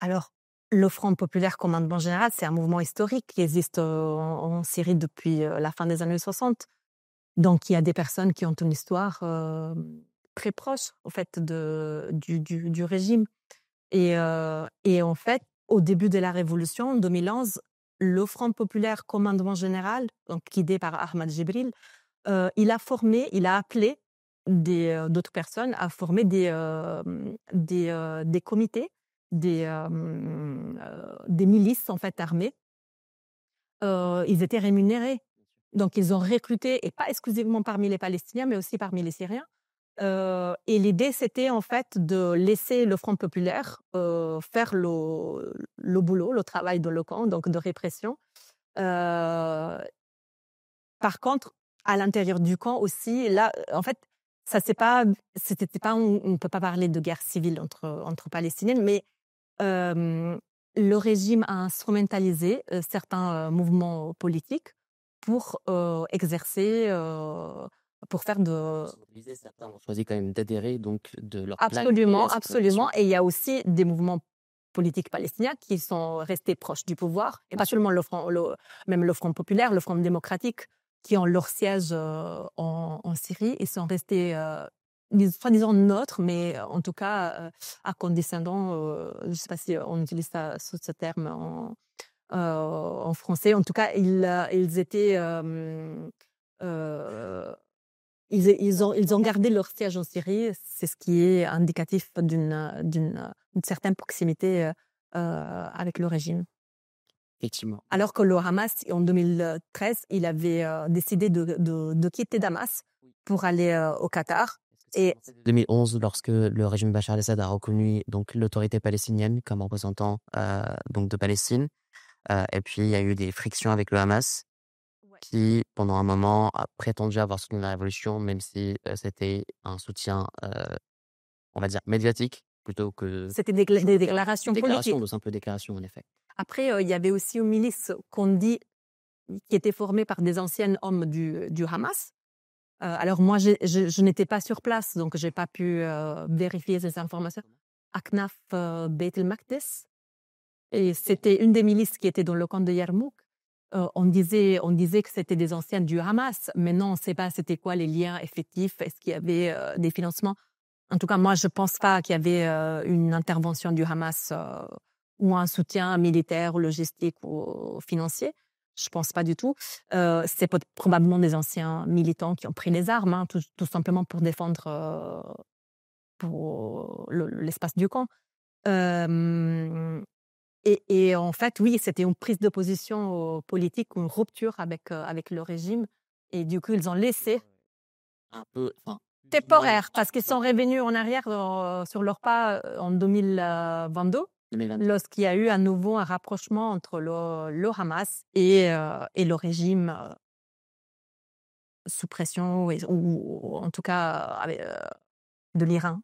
Alors, le Front populaire commandement général, c'est un mouvement historique qui existe en Syrie depuis la fin des années 60. Donc, il y a des personnes qui ont une histoire très proche, en fait, du régime. Et en fait, au début de la Révolution, en 2011, le Front populaire commandement général, donc guidé par Ahmad Jibril, il a appelé d'autres personnes à former des comités, des milices en fait armées. Ils étaient rémunérés. Donc, ils ont recruté, et pas exclusivement parmi les Palestiniens, mais aussi parmi les Syriens. Et l'idée, c'était en fait de laisser le Front populaire faire le boulot, le travail de le camp, donc de répression. Par contre, à l'intérieur du camp aussi, là, en fait, on ne peut pas parler de guerre civile entre Palestiniennes, mais le régime a instrumentalisé certains mouvements politiques pour exercer, pour faire de... Certains ont choisi quand même d'adhérer donc de leur plein gré à Absolument, cette absolument. répression. Et il y a aussi des mouvements politiques palestiniens qui sont restés proches du pouvoir, et pas seulement même le Front populaire, le Front démocratique, qui ont leur siège en Syrie, et sont restés soi-disant neutres, mais en tout cas accondescendants. Je ne sais pas si on utilise ce terme en français. En tout cas, ils étaient... ils ont gardé leur siège en Syrie. C'est ce qui est indicatif d'une certaine proximité avec le régime. Effectivement. Alors que le Hamas, en 2013, il avait décidé de quitter Damas pour aller au Qatar. Et 2011, lorsque le régime Bachar el-Assad a reconnu donc l'autorité palestinienne comme représentant donc de Palestine, et puis il y a eu des frictions avec le Hamas, qui pendant un moment a prétendu avoir soutenu la révolution, même si c'était un soutien, on va dire médiatique, plutôt que C'était des déclarations politiques. de simples déclarations en effet. Après, il y avait aussi une milice qu'on dit qui était formé par des anciens hommes du Hamas. Alors moi, je n'étais pas sur place, donc j'ai pas pu vérifier ces informations. Aknaf Beit el-Maqdis, et c'était une des milices qui était dans le camp de Yarmouk. On disait que c'était des anciens du Hamas, mais non, on ne sait pas c'était quoi les liens effectifs. Est-ce qu'il y avait des financements? En tout cas, moi, je ne pense pas qu'il y avait une intervention du Hamas ou un soutien militaire, logistique ou financier. Je ne pense pas du tout. C'est probablement des anciens militants qui ont pris les armes, hein, tout simplement pour défendre pour l'espace du camp. Euh, et en fait, oui, c'était une prise de position politique, une rupture avec le régime. Et du coup, ils ont laissé Un peu, enfin, plus ou moins temporaire, parce qu'ils sont revenus en arrière sur leur pas en 2022, 2022. lorsqu'il y a eu à nouveau un rapprochement entre le Hamas et le régime sous pression, ou en tout cas de l'Iran.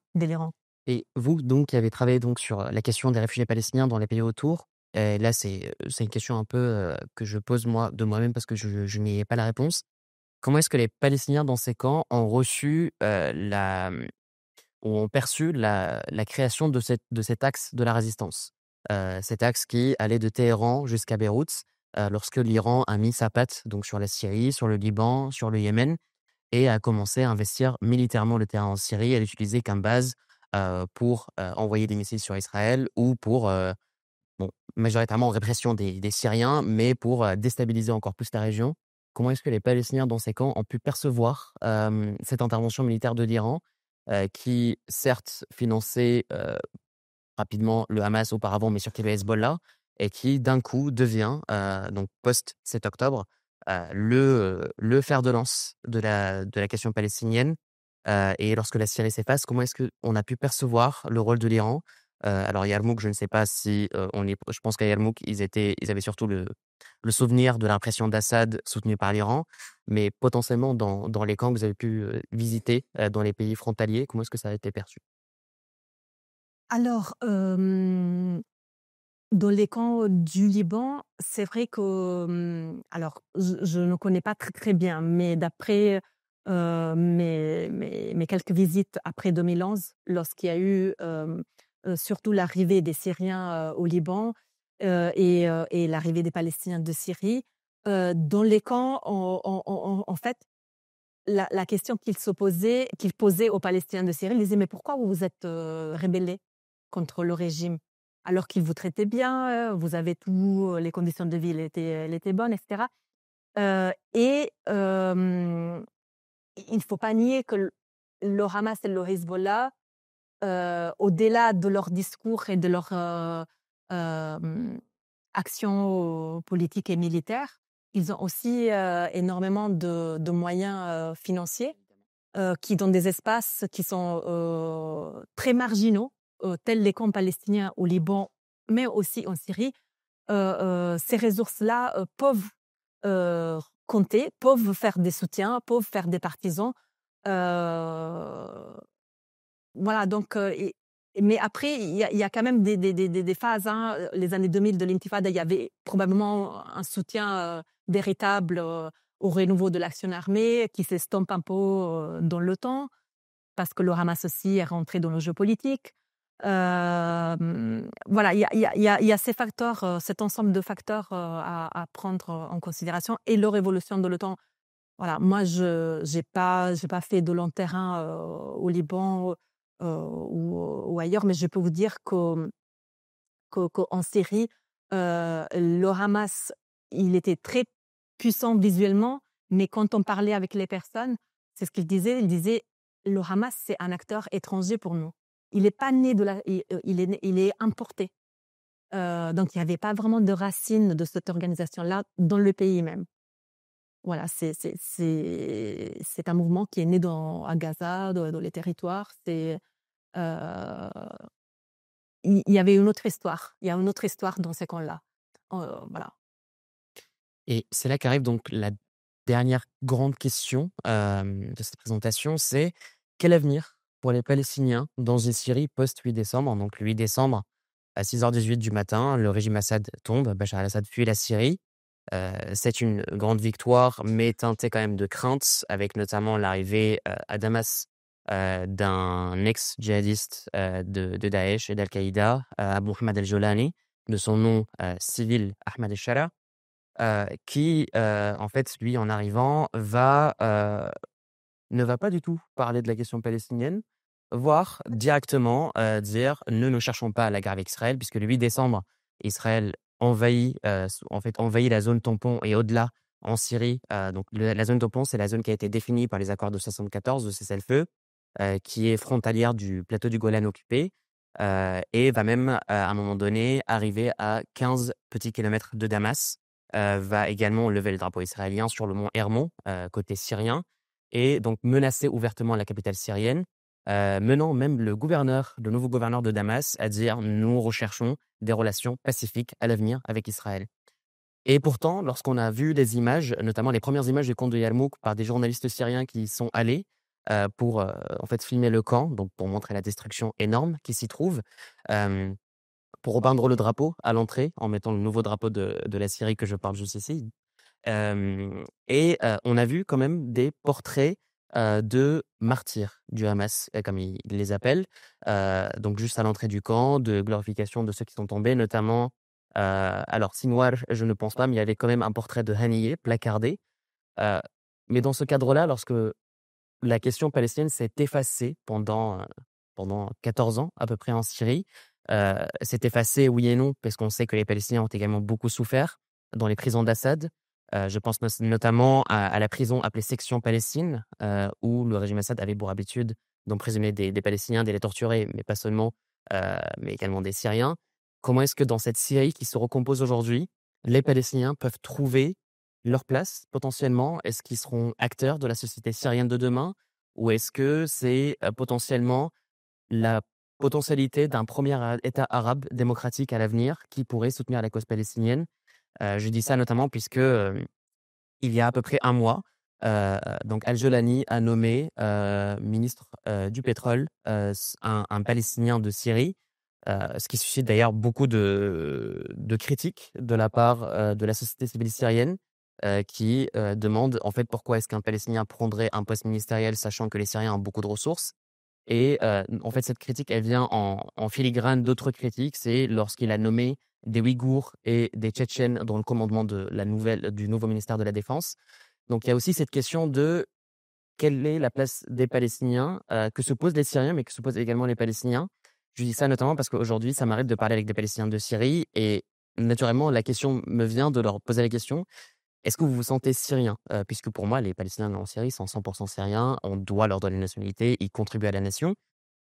Et vous, donc, qui avez travaillé donc sur la question des réfugiés palestiniens dans les pays autour, et là, c'est une question un peu que je pose moi de moi-même parce que je n'y ai pas la réponse. Comment est-ce que les Palestiniens dans ces camps ont reçu ou ont perçu la création de cet axe de la résistance? Cet axe qui allait de Téhéran jusqu'à Beyrouth, lorsque l'Iran a mis sa patte donc sur la Syrie, sur le Liban, sur le Yémen, et a commencé à investir militairement le terrain en Syrie, à l'utiliser comme base pour envoyer des missiles sur Israël ou pour, bon, majoritairement en répression des Syriens, mais pour déstabiliser encore plus la région. Comment est-ce que les Palestiniens dans ces camps ont pu percevoir cette intervention militaire de l'Iran, qui certes finançait rapidement le Hamas auparavant, mais surtout le Hezbollah, et qui d'un coup devient, donc post-7 octobre, le fer de lance de la question palestinienne. Et lorsque la Syrie s'efface, comment est-ce qu'on a pu percevoir le rôle de l'Iran? Alors Yarmouk, je ne sais pas si je pense qu'à Yarmouk, ils avaient surtout le souvenir de l'impression d'Assad soutenu par l'Iran, mais potentiellement dans les camps que vous avez pu visiter dans les pays frontaliers, comment est-ce que ça a été perçu? Alors, dans les camps du Liban, c'est vrai que, alors je ne connais pas très, très bien, mais d'après mes quelques visites après 2011, lorsqu'il y a eu surtout l'arrivée des Syriens au Liban et l'arrivée des Palestiniens de Syrie, dans les camps, en fait, la question qu'ils posaient aux Palestiniens de Syrie, ils disaient: «Mais pourquoi vous vous êtes rebellés contre le régime? Alors qu'il vous traitait bien, vous avez tout, les conditions de vie, elles étaient bonnes, et cetera». Il ne faut pas nier que le Hamas et le Hezbollah, au-delà de leur discours et de leur actions politiques et militaires, ils ont aussi énormément de moyens financiers qui dans des espaces qui sont très marginaux, tels les camps palestiniens au Liban, mais aussi en Syrie. Ces ressources-là peuvent compter, peuvent faire des soutiens, peuvent faire des partisans. Euh, voilà, donc, mais après, il y a quand même des phases. Hein. Les années 2000 de l'intifada, il y avait probablement un soutien véritable au renouveau de l'action armée qui s'estompe un peu dans le temps, parce que le Hamas aussi est rentré dans le jeu politique. Voilà, il y a ces facteurs, cet ensemble de facteurs à prendre en considération. Et leur évolution dans le temps. Voilà, moi, je j'ai pas fait de long terrain au Liban ou ailleurs, mais je peux vous dire qu'en Syrie, le Hamas, il était très puissant visuellement, mais quand on parlait avec les personnes, c'est ce qu'ils disaient. Ils disaient: «Le Hamas, c'est un acteur étranger pour nous. Il n'est pas né de la il est importé». Donc il n'y avait pas vraiment de racines de cette organisation-là dans le pays même. Voilà, c'est un mouvement qui est né à Gaza, dans les territoires. Euh, il y avait une autre histoire. Il y a une autre histoire dans ces camps-là. Voilà. Et c'est là qu'arrive donc la dernière grande question de cette présentation, c'est quel avenir pour les Palestiniens dans une Syrie post-8 décembre? Donc le 8 décembre, à 6h18 du matin, le régime Assad tombe, Bachar al-Assad fuit la Syrie. C'est une grande victoire, mais teintée quand même de crainte, avec notamment l'arrivée à Damas d'un ex-djihadiste de Daesh et d'Al-Qaïda, Abu Ahmad al-Jolani, de son nom civil Ahmad al-Shara, qui, en fait, lui, en arrivant, ne va pas du tout parler de la question palestinienne, voire directement dire: «Ne cherchons pas la guerre avec Israël», puisque le 8 décembre, Israël envahit la zone tampon et au-delà en Syrie. Donc la zone tampon, c'est la zone qui a été définie par les accords de 74 de cessez-le-feu, qui est frontalière du plateau du Golan occupé, et va même, à un moment donné, arriver à 15 petits kilomètres de Damas. Va également lever le drapeau israélien sur le mont Hermon, côté syrien, et donc menacer ouvertement la capitale syrienne, menant même le nouveau gouverneur de Damas à dire: «Nous recherchons des relations pacifiques à l'avenir avec Israël». Et pourtant, lorsqu'on a vu des images, notamment les premières images du camp de Yarmouk par des journalistes syriens qui y sont allés, pour, en fait filmer le camp, donc pour montrer la destruction énorme qui s'y trouve, hem, pour repeindre le drapeau à l'entrée en mettant le nouveau drapeau de la Syrie que je porte juste ici. On a vu quand même des portraits de martyrs du Hamas, comme ils les appellent, donc juste à l'entrée du camp, de glorification de ceux qui sont tombés, notamment, alors Sinwar, je ne pense pas, mais il y avait quand même un portrait de Haniyeh placardé. Heu, mais dans ce cadre-là, lorsque la question palestinienne s'est effacée pendant 14 ans à peu près en Syrie, s'est effacée, oui et non, parce qu'on sait que les Palestiniens ont également beaucoup souffert dans les prisons d'Assad. Je pense notamment à la prison appelée Section Palestine, où le régime Assad avait pour habitude d'emprisonner des Palestiniens, de les torturer, mais pas seulement, mais également des Syriens. Comment est-ce que dans cette Syrie qui se recompose aujourd'hui, les Palestiniens peuvent trouver leur place potentiellement? Est-ce qu'ils seront acteurs de la société syrienne de demain? Ou est-ce que c'est, potentiellement la potentialité d'un premier État arabe démocratique à l'avenir qui pourrait soutenir la cause palestinienne? Je dis ça notamment puisque, il y a à peu près un mois, donc Al-Jolani a nommé, ministre, du pétrole, un Palestinien de Syrie, ce qui suscite d'ailleurs beaucoup de critiques de la part, de la société civile syrienne, qui, demande en fait pourquoi est-ce qu'un Palestinien prendrait un poste ministériel sachant que les Syriens ont beaucoup de ressources? Et en fait, cette critique, elle vient en filigrane d'autres critiques. C'est lorsqu'il a nommé des Ouïghours et des Tchétchènes dans le commandement du nouveau ministère de la Défense. Donc il y a aussi cette question de quelle est la place des Palestiniens, que se posent les Syriens, mais que se posent également les Palestiniens. Je dis ça notamment parce qu'aujourd'hui, ça m'arrive de parler avec des Palestiniens de Syrie et naturellement, la question me vient de leur poser la question: «Est-ce que vous vous sentez syrien?» Puisque pour moi, les Palestiniens en Syrie sont 100 syriens, on doit leur donner une nationalité, ils contribuent à la nation.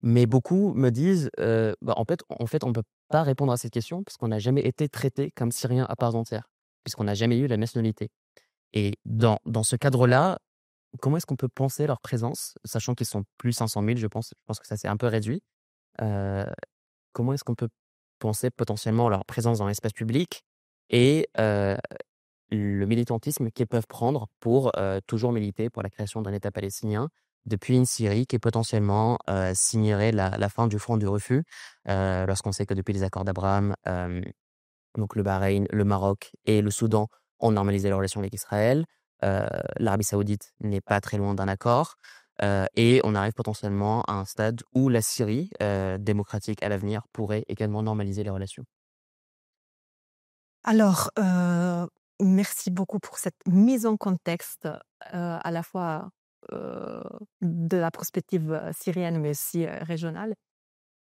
Mais beaucoup me disent, bah, en fait, on ne peut pas répondre à cette question parce qu'on n'a jamais été traité comme Syriens à part entière, puisqu'on n'a jamais eu la nationalité. Et dans ce cadre-là, comment est-ce qu'on peut penser leur présence, sachant qu'ils sont plus 500 000, je pense que ça s'est un peu réduit. Heu, Comment est-ce qu'on peut penser potentiellement leur présence dans l'espace public et le militantisme qu'ils peuvent prendre pour, toujours militer pour la création d'un État palestinien depuis une Syrie qui potentiellement, signerait la fin du front du refus, lorsqu'on sait que depuis les accords d'Abraham, donc le Bahreïn, le Maroc et le Soudan ont normalisé leurs relations avec Israël. Heu, L'Arabie saoudite n'est pas très loin d'un accord, et on arrive potentiellement à un stade où la Syrie, démocratique à l'avenir, pourrait également normaliser les relations. Alors, merci beaucoup pour cette mise en contexte, à la fois, de la perspective, syrienne, mais aussi, régionale.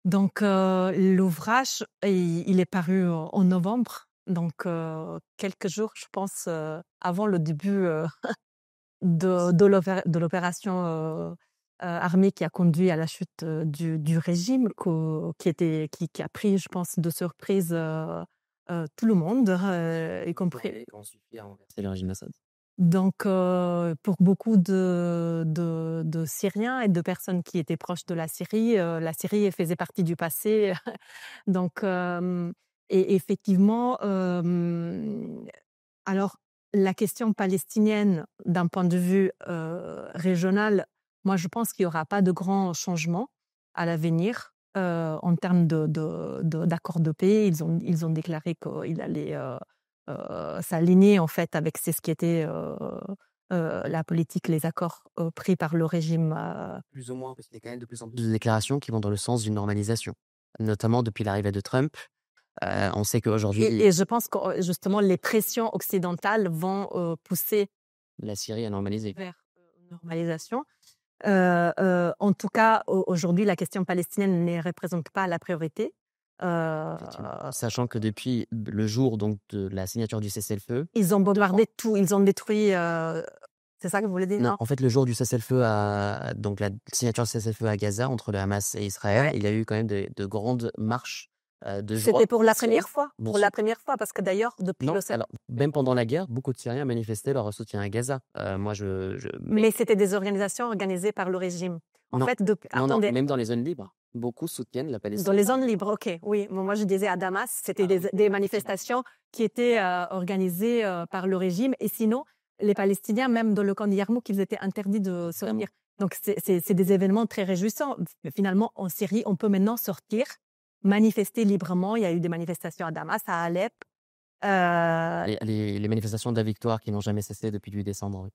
Donc, l'ouvrage, il est paru en novembre, donc, quelques jours, je pense, avant le début, de l'opération, armée qui a conduit à la chute, du régime qui a pris, je pense, de surprise, tout le monde, y compris Quand suffit à renverser le régime Assad. donc, pour beaucoup de Syriens et de personnes qui étaient proches de la Syrie faisait partie du passé. Donc, et effectivement, alors la question palestinienne d'un point de vue, régional, moi je pense qu'il y aura pas de grands changements à l'avenir, en termes d'accords de paix. Ils ont déclaré qu'ils allaient, s'aligner en fait avec ce qui était la politique, les accords pris par le régime. Plus ou moins, parce qu'il y a quand même de plus en plus de déclarations qui vont dans le sens d'une normalisation, notamment depuis l'arrivée de Trump. On sait qu'aujourd'hui, Et je pense que justement les pressions occidentales vont pousser la Syrie a normalisé. vers une normalisation. En tout cas, aujourd'hui, la question palestinienne ne représente pas la priorité. Effectivement. Sachant que depuis le jour donc, de la signature du cessez-le-feu, Ils ont bombardé tout, ils ont détruit. C'est ça que vous voulez dire, non, non? en fait, le jour du cessez-le-feu donc la signature du cessez-le-feu à Gaza entre le Hamas et Israël, il y a eu quand même de grandes marches de joie. C'était pour la première fois, Bien pour sûr. la première fois, parce que d'ailleurs, depuis Non, le 7 alors même pendant la guerre, beaucoup de Syriens manifestaient leur soutien à Gaza. Moi, mais c'était des organisations organisées par le régime. En non, fait, non, attendez, même dans les zones libres, beaucoup soutiennent la dans Palestine. les zones libres, ok, oui. Moi, je disais à Damas, c'était des manifestations qui étaient organisées par le régime. Et sinon, les Palestiniens, même dans le camp d'Yarmouk, ils étaient interdits de sortir. Donc, c'est des événements très réjouissants. Finalement, en Syrie, on peut maintenant sortir, manifester librement. Il y a eu des manifestations à Damas, à Alep. Les manifestations de la victoire qui n'ont jamais cessé depuis le 8 décembre. Oui.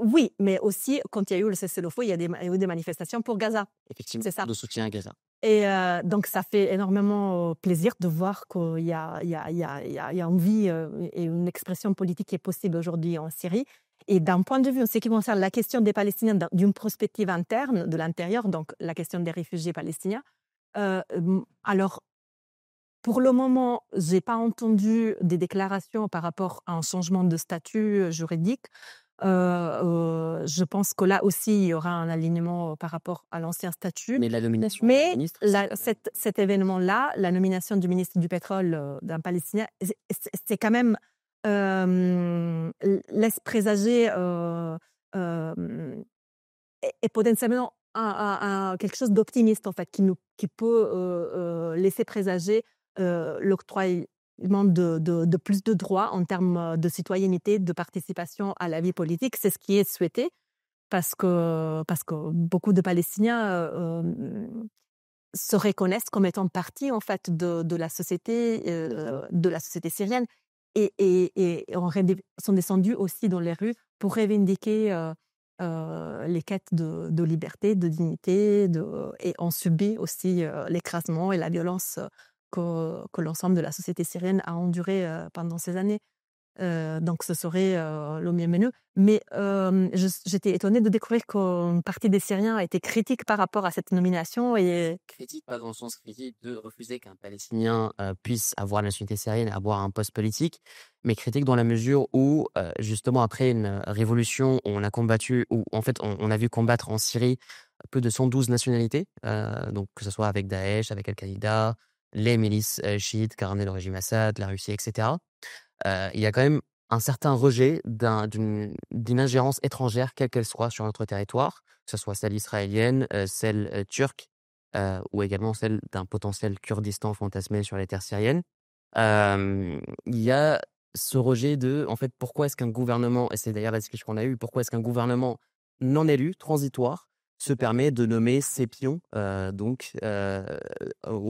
Oui, mais aussi, quand il y a eu le cessez-le-feu, il y a eu des manifestations pour Gaza. Effectivement, C'est ça. de soutien à Gaza. Et donc, ça fait énormément plaisir de voir qu'il y a une vie et une expression politique qui est possible aujourd'hui en Syrie. Et d'un point de vue en ce qui concerne la question des Palestiniens d'une perspective interne, de l'intérieur, donc la question des réfugiés palestiniens, alors, pour le moment, je n'ai pas entendu des déclarations par rapport à un changement de statut juridique. Je pense que là aussi, il y aura un alignement par rapport à l'ancien statut. Mais la nomination Mais du ministre, cet événement-là, la nomination du ministre du pétrole d'un Palestinien, c'est quand même laisse présager et potentiellement quelque chose d'optimiste en fait, qui peut laisser présager l'octroi de plus de droits en termes de citoyenneté, de participation à la vie politique. C'est ce qui est souhaité parce que beaucoup de Palestiniens se reconnaissent comme étant partie en fait de la société syrienne et sont descendus aussi dans les rues pour revendiquer les quêtes de liberté, de dignité, et ont subi aussi l'écrasement et la violence que l'ensemble de la société syrienne a enduré pendant ces années. Donc ce serait le mieux menu. Mais j'étais étonnée de découvrir qu'une partie des Syriens a été critique par rapport à cette nomination. Critique, pas dans le sens critique de refuser qu'un Palestinien puisse avoir la nationalité syrienne, avoir un poste politique, mais critique dans la mesure où, justement, après une révolution où on a combattu, où en fait on a vu combattre en Syrie plus de 112 nationalités, donc que ce soit avec Daesh, avec Al-Qaïda, les milices chiites qui ramenaient le régime Assad, la Russie, etc. Il y a quand même un certain rejet d'une ingérence étrangère, quelle qu'elle soit, sur notre territoire, que ce soit celle israélienne, celle turque, ou également celle d'un potentiel Kurdistan fantasmé sur les terres syriennes. Il y a ce rejet en fait, pourquoi est-ce qu'un gouvernement, et c'est d'ailleurs la discussion qu'on a eue, pourquoi est-ce qu'un gouvernement non élu, transitoire, se permet de nommer ses pions au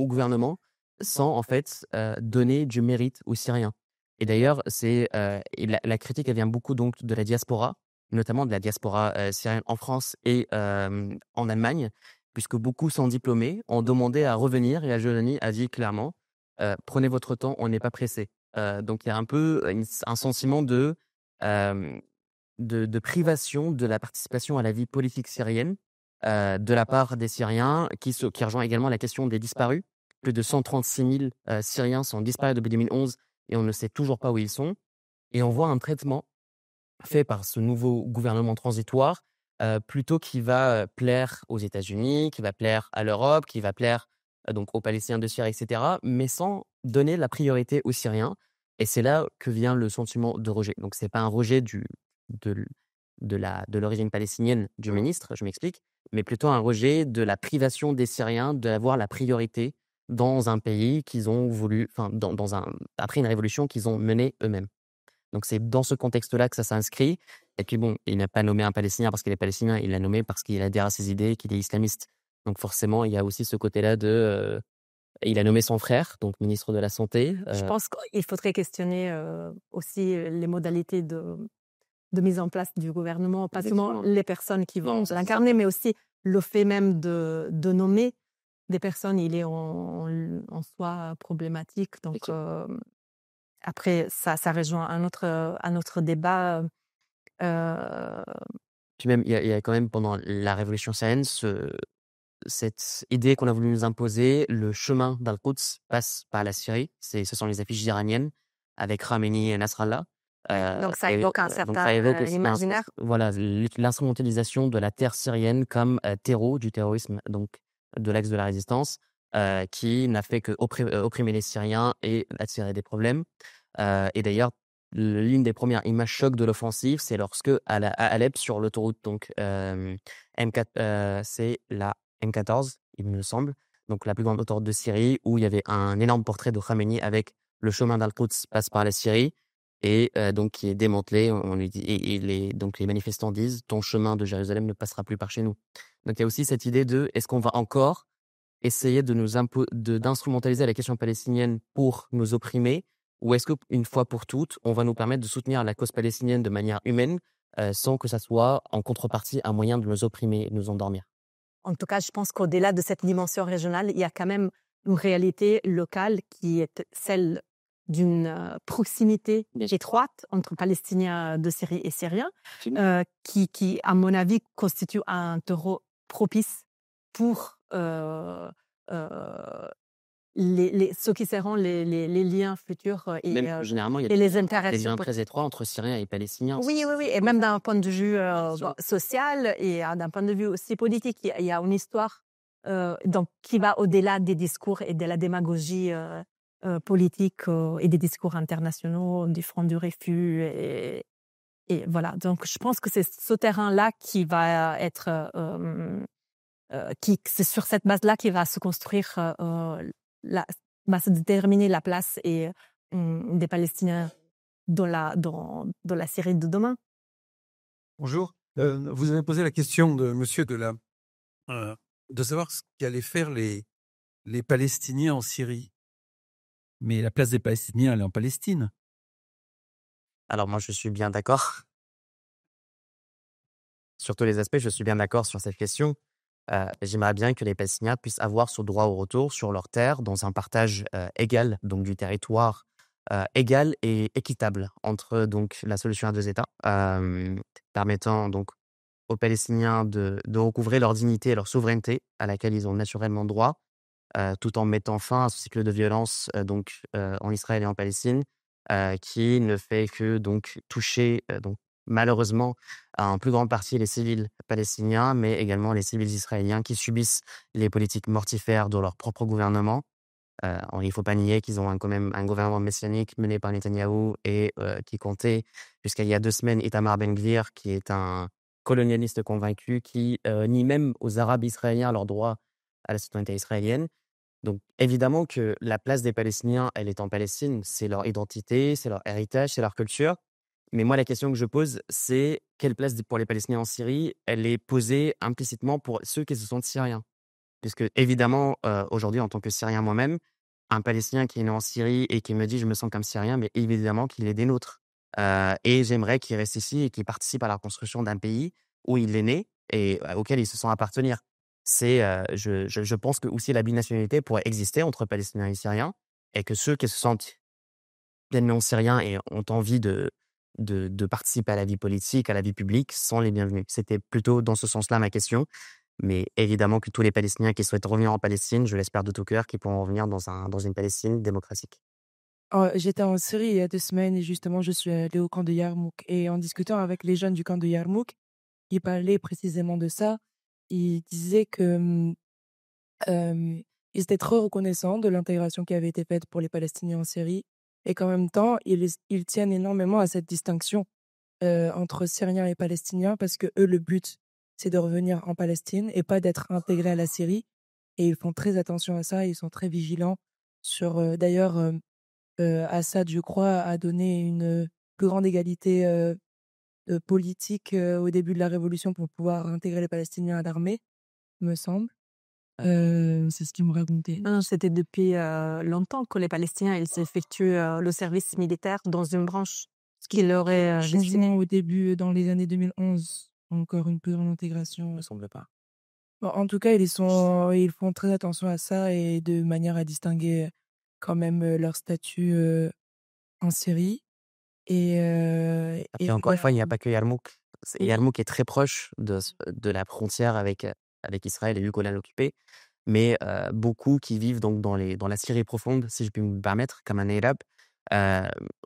gouvernement sans en fait donner du mérite aux Syriens. Et d'ailleurs, la critique, elle vient beaucoup donc de la diaspora, notamment de la diaspora syrienne en France et en Allemagne, puisque beaucoup sans diplômés ont demandé à revenir et à Jordanie a dit clairement prenez votre temps, on n'est pas pressé. Donc il y a un peu un sentiment de privation de la participation à la vie politique syrienne de la part des Syriens, qui rejoint également la question des disparus. Plus de 136 000 Syriens sont disparus depuis 2011 et on ne sait toujours pas où ils sont. Et on voit un traitement fait par ce nouveau gouvernement transitoire, plutôt qui va plaire aux États-Unis, qui va plaire à l'Europe, qui va plaire donc aux Palestiniens de Syrie, etc., mais sans donner la priorité aux Syriens. Et c'est là que vient le sentiment de rejet. Donc c'est pas un rejet de, de l'origine palestinienne du ministre, je m'explique, mais plutôt un rejet de la privation des Syriens d'avoir la priorité dans un pays qu'ils ont voulu, enfin, après une révolution qu'ils ont menée eux-mêmes. Donc c'est dans ce contexte-là que ça s'inscrit. Et puis bon, il n'a pas nommé un Palestinien parce qu'il est palestinien, il l'a nommé parce qu'il adhère à ses idées, qu'il est islamiste. Donc forcément, il y a aussi ce côté-là de Il a nommé son frère, donc ministre de la Santé. Je pense qu'il faudrait questionner aussi les modalités de mise en place du gouvernement, pas seulement les personnes qui vont l'incarner, mais aussi le fait même de nommer des personnes, il est en soi problématique. Donc après, ça rejoint un autre débat. Puis même, il y a quand même pendant la révolution syrienne cette idée qu'on a voulu nous imposer, le chemin d'Al-Quds passe par la Syrie. Ce sont les affiches iraniennes avec Khamenei et Nasrallah. Donc ça Et évoque un donc certain ça évoque aussi imaginaire. voilà, l'instrumentalisation de la terre syrienne comme terreau du terrorisme, donc de l'axe de la résistance, qui n'a fait que opprimer les Syriens et attirer des problèmes. Et d'ailleurs, l'une des premières images chocs de l'offensive, c'est lorsque à Alep, sur l'autoroute, donc M4, c'est la M14, il me semble, donc la plus grande autoroute de Syrie, où il y avait un énorme portrait de Khamenei avec le chemin d'Al-Quds passe par la Syrie et donc qui est démantelé. On lui dit, donc les manifestants disent ton chemin de Jérusalem ne passera plus par chez nous. Donc il y a aussi cette idée de est-ce qu'on va encore essayer de d'instrumentaliser la question palestinienne pour nous opprimer, ou est-ce qu'une fois pour toutes, on va nous permettre de soutenir la cause palestinienne de manière humaine, sans que ça soit en contrepartie un moyen de nous opprimer et de nous endormir? En tout cas, je pense qu'au-delà de cette dimension régionale, il y a quand même une réalité locale qui est celle d'une proximité étroite entre Palestiniens de Syrie et Syriens, qui, à mon avis, constitue un terreau propice pour ceux qui seront les liens futurs et Même généralement, il y a les des interactions liens très étroits entre Syriens et Palestiniens. oui, oui, oui, et même d'un point de vue social et d'un point de vue aussi politique, il y a une histoire donc qui va au-delà des discours et de la démagogie politique et des discours internationaux, du Front du Refus et voilà. Donc je pense que c'est ce terrain-là qui va être c'est sur cette base-là qui va se construire va se déterminer la place et des Palestiniens dans la Syrie de demain. Bonjour. Vous avez posé la question de monsieur de savoir ce qu'allaient faire les Palestiniens en Syrie. Mais la place des Palestiniens, elle est en Palestine. Alors moi, je suis bien d'accord. Sur tous les aspects, je suis bien d'accord sur cette question. J'aimerais bien que les Palestiniens puissent avoir ce droit au retour sur leurs terres dans un partage égal, donc du territoire égal et équitable entre donc la solution à deux États, permettant donc aux Palestiniens de recouvrer leur dignité et leur souveraineté à laquelle ils ont naturellement droit, tout en mettant fin à ce cycle de violence en Israël et en Palestine, qui ne fait que donc toucher donc malheureusement en plus grande partie les civils palestiniens, mais également les civils israéliens qui subissent les politiques mortifères de leur propre gouvernement. Il ne faut pas nier qu'ils ont quand même un gouvernement messianique mené par Netanyahou et qui comptait jusqu'à il y a 2 semaines Itamar Ben-Gvir, qui est un colonialiste convaincu qui nie même aux Arabes israéliens leur droit à la citoyenneté israélienne. Donc évidemment que la place des Palestiniens, elle est en Palestine, c'est leur identité, c'est leur héritage, c'est leur culture. Mais moi, la question que je pose, c'est quelle place pour les Palestiniens en Syrie, elle est posée implicitement pour ceux qui se sentent syriens. Puisque évidemment, aujourd'hui, en tant que Syrien moi-même, un Palestinien qui est né en Syrie et qui me dit: «Je me sens comme Syrien», mais évidemment qu'il est des nôtres. Et j'aimerais qu'il reste ici et qu'il participe à la construction d'un pays où il est né et auquel il se sent appartenir. Je pense que aussi la binationalité pourrait exister entre Palestiniens et Syriens et que ceux qui se sentent pleinement syriens et ont envie de participer à la vie politique, à la vie publique sont les bienvenus. C'était plutôt dans ce sens-là ma question. Mais évidemment que tous les Palestiniens qui souhaitent revenir en Palestine, je l'espère de tout cœur, qu'ils pourront revenir dans une Palestine démocratique. J'étais en Syrie il y a 2 semaines et justement, je suis allée au camp de Yarmouk et en discutant avec les jeunes du camp de Yarmouk, ils parlaient précisément de ça. Ils disaient que, ils étaient très reconnaissants de l'intégration qui avait été faite pour les Palestiniens en Syrie et qu'en même temps, ils tiennent énormément à cette distinction, entre Syriens et Palestiniens parce que eux, le but, c'est de revenir en Palestine et pas d'être intégrés à la Syrie et ils font très attention à ça, ils sont très vigilants sur, d'ailleurs, Assad, je crois, a donné une plus grande égalité, politique, au début de la révolution pour pouvoir intégrer les Palestiniens à l'armée, me semble. C'est ce qu'ils me racontaient. Non, c'était depuis longtemps que les Palestiniens ils effectuent le service militaire dans une branche qui leur est destinée. Changement au début, dans les années 2011, encore une plus grande Il intégration. me semble pas. Bon, en tout cas, ils font très attention à ça et de manière à distinguer quand même leur statut en Syrie. Après, encore une fois, il n'y a pas que Yarmouk. Oui. Yarmouk est très proche de la frontière avec Israël et le Golan occupé, mais beaucoup qui vivent donc dans la Syrie profonde, si je puis me permettre, comme un Arab,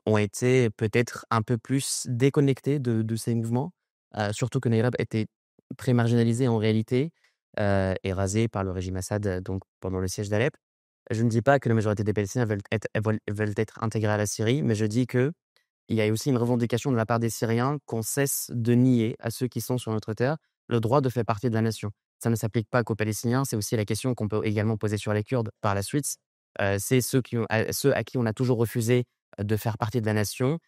ont été peut-être un peu plus déconnectés de ces mouvements, surtout que Naïrab était très marginalisé en réalité et rasé par le régime Assad donc pendant le siège d'Alep. Je ne dis pas que la majorité des Palestiniens veulent être intégrés à la Syrie, mais je dis que il y a aussi une revendication de la part des Syriens qu'on cesse de nier à ceux qui sont sur notre terre le droit de faire partie de la nation. Ça ne s'applique pas qu'aux Palestiniens, c'est aussi la question qu'on peut également poser sur les Kurdes par la suite. C'est ceux à qui on a toujours refusé de faire partie de la nation.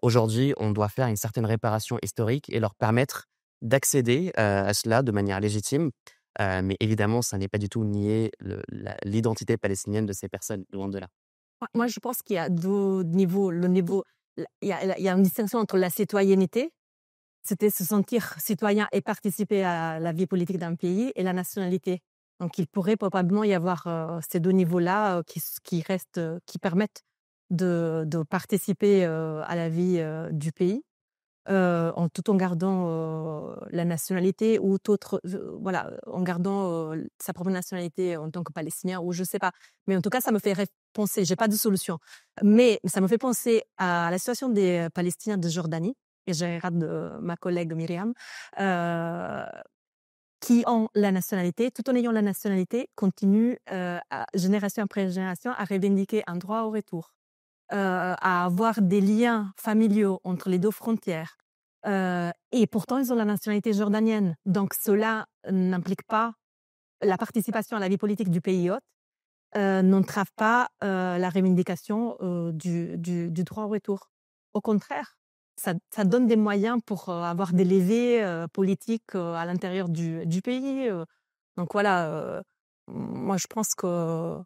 Aujourd'hui, on doit faire une certaine réparation historique et leur permettre d'accéder à cela de manière légitime. Mais évidemment, ça n'est pas du tout nier l'identité palestinienne de ces personnes, loin de là. Moi, je pense qu'il y a deux niveaux. Il y a une distinction entre la citoyenneté, c'était se sentir citoyen et participer à la vie politique d'un pays, et la nationalité. Donc, il pourrait probablement y avoir ces deux niveaux-là qui permettent de participer à la vie du pays, tout en gardant la nationalité ou voilà, en gardant sa propre nationalité en tant que Palestinien, ou je sais pas. Mais en tout cas, ça me fait penser, j'ai pas de solution, mais ça me fait penser à la situation des Palestiniens de Jordanie, et je regarde ma collègue Myriam, qui ont la nationalité, tout en ayant la nationalité, continuent génération après génération à revendiquer un droit au retour, à avoir des liens familiaux entre les deux frontières. Et pourtant, ils ont la nationalité jordanienne. Donc, cela n'implique pas la participation à la vie politique du pays hôte, n'entrave pas la revendication du droit au retour. Au contraire, ça donne des moyens pour avoir des levées politiques à l'intérieur du pays. Donc voilà, moi je pense que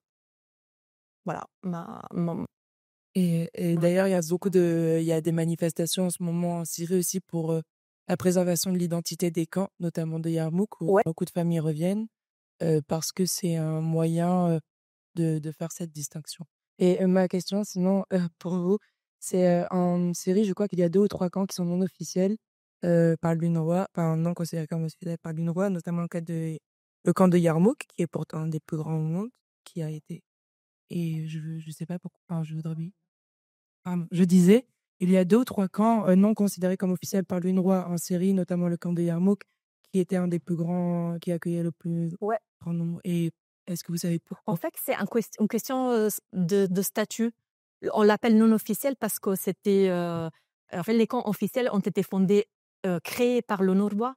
voilà, Et d'ailleurs, il y a des manifestations en ce moment en Syrie aussi pour la préservation de l'identité des camps, notamment de Yarmouk, où ouais. beaucoup de familles reviennent, parce que c'est un moyen de faire cette distinction. Et ma question, sinon, pour vous, c'est en Syrie, je crois qu'il y a 2 ou 3 camps qui sont non officiels par l'UNRWA, enfin non considérés comme officiels par l'UNRWA, notamment le camp de Yarmouk, qui est pourtant un des plus grands au monde, qui a été. Et je sais pas pourquoi, enfin, je voudrais bien. Pardon, je disais, il y a 2 ou 3 camps non considérés comme officiels par l'UNRWA en Syrie, notamment le camp de Yarmouk, qui était un des plus grands, qui accueillait le plus Ouais. grand nombre. Et est-ce que vous savez En pourquoi? fait, c'est une question de statut. On l'appelle non officiel parce que en fait, les camps officiels ont été créés par l'UNRWA,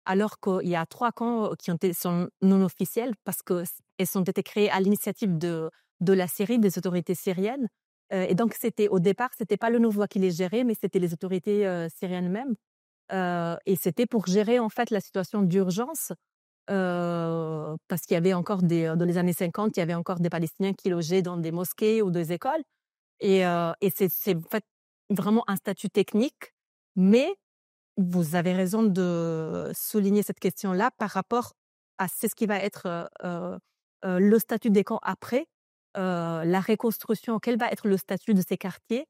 alors qu'il y a 3 camps sont non officiels parce qu'ils ont été créés à l'initiative de la Syrie, des autorités syriennes. Et donc, au départ, c'était pas l'UNRWA qui les gérait, mais c'était les autorités syriennes mêmes. Et c'était pour gérer en fait la situation d'urgence, parce qu'il y avait encore dans les années 50, il y avait encore des Palestiniens qui logeaient dans des mosquées ou des écoles. Et c'est en fait vraiment un statut technique, mais vous avez raison de souligner cette question-là par rapport à ce qui va être le statut des camps après la reconstruction. Quel va être le statut de ces quartiers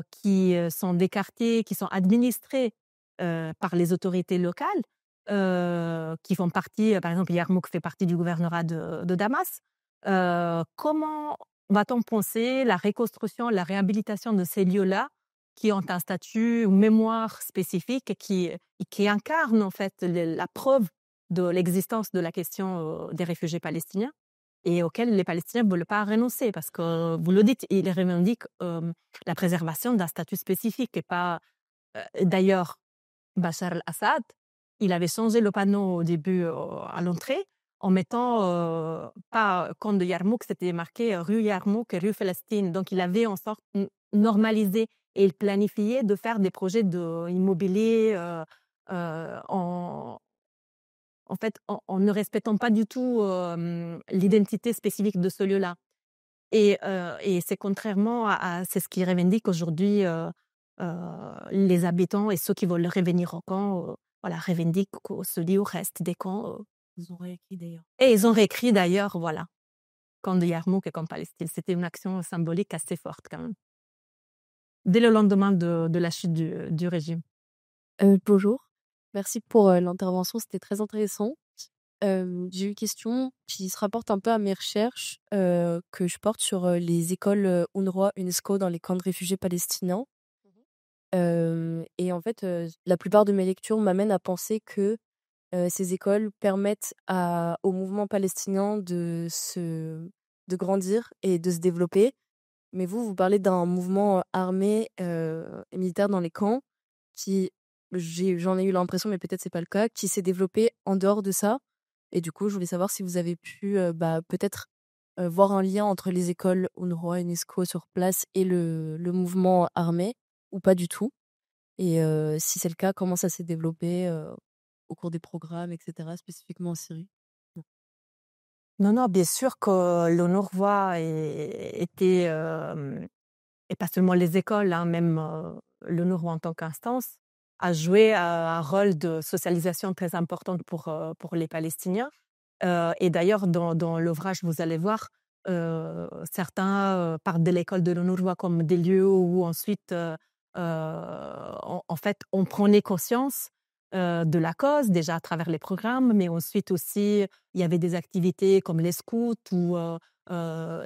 qui sont des quartiers qui sont administrés par les autorités locales, qui font partie, par exemple, Yarmouk fait partie du gouvernorat de Damas. Comment va-t-on penser la reconstruction, la réhabilitation de ces lieux-là qui ont un statut ou mémoire spécifique et qui incarnent en fait la preuve de l'existence de la question des réfugiés palestiniens, et auxquels les Palestiniens ne veulent pas renoncer parce que, vous le dites, ils revendiquent la préservation d'un statut spécifique et pas... D'ailleurs, Bachar al-Assad, il avait changé le panneau au début à l'entrée en mettant pas camp de Yarmouk, c'était marqué rue Yarmouk et rue Palestine. Donc il avait en sorte normalisé et il planifiait de faire des projets immobiliers en fait, en ne respectant pas du tout l'identité spécifique de ce lieu-là. Et c'est contrairement c'est ce qui revendique aujourd'hui les habitants et ceux qui veulent revenir au camp, voilà, revendiquent que ce lieu reste des camps. Ils ont réécrit d'ailleurs. Et ils ont réécrit d'ailleurs, voilà, camp de Yarmouk et camp Palestine. C'était une action symbolique assez forte quand même. Dès le lendemain de la chute du régime. Bonjour, merci pour l'intervention, c'était très intéressant. J'ai une question qui se rapporte un peu à mes recherches que je porte sur les écoles UNRWA, UNESCO dans les camps de réfugiés palestiniens. Et en fait, la plupart de mes lectures m'amènent à penser que ces écoles permettent au mouvement palestinien de grandir et de se développer. Mais vous parlez d'un mouvement armé et militaire dans les camps qui, j'en ai eu l'impression, mais peut-être c'est pas le cas, qui s'est développé en dehors de ça. Et du coup, je voulais savoir si vous avez pu peut-être voir un lien entre les écoles UNRWA, UNESCO sur place et le mouvement armé, ou pas du tout. Et si c'est le cas, comment ça s'est développé au cours des programmes, etc., spécifiquement en Syrie? Non, bien sûr que l'UNRWA était, et pas seulement les écoles, hein, même l'UNRWA en tant qu'instance, a joué un rôle de socialisation très important pour les Palestiniens. Et d'ailleurs, dans l'ouvrage, vous allez voir, certains partent de l'école de l'UNRWA comme des lieux où ensuite, en fait, on prenait conscience de la cause, déjà à travers les programmes, mais ensuite aussi, il y avait des activités comme les scouts où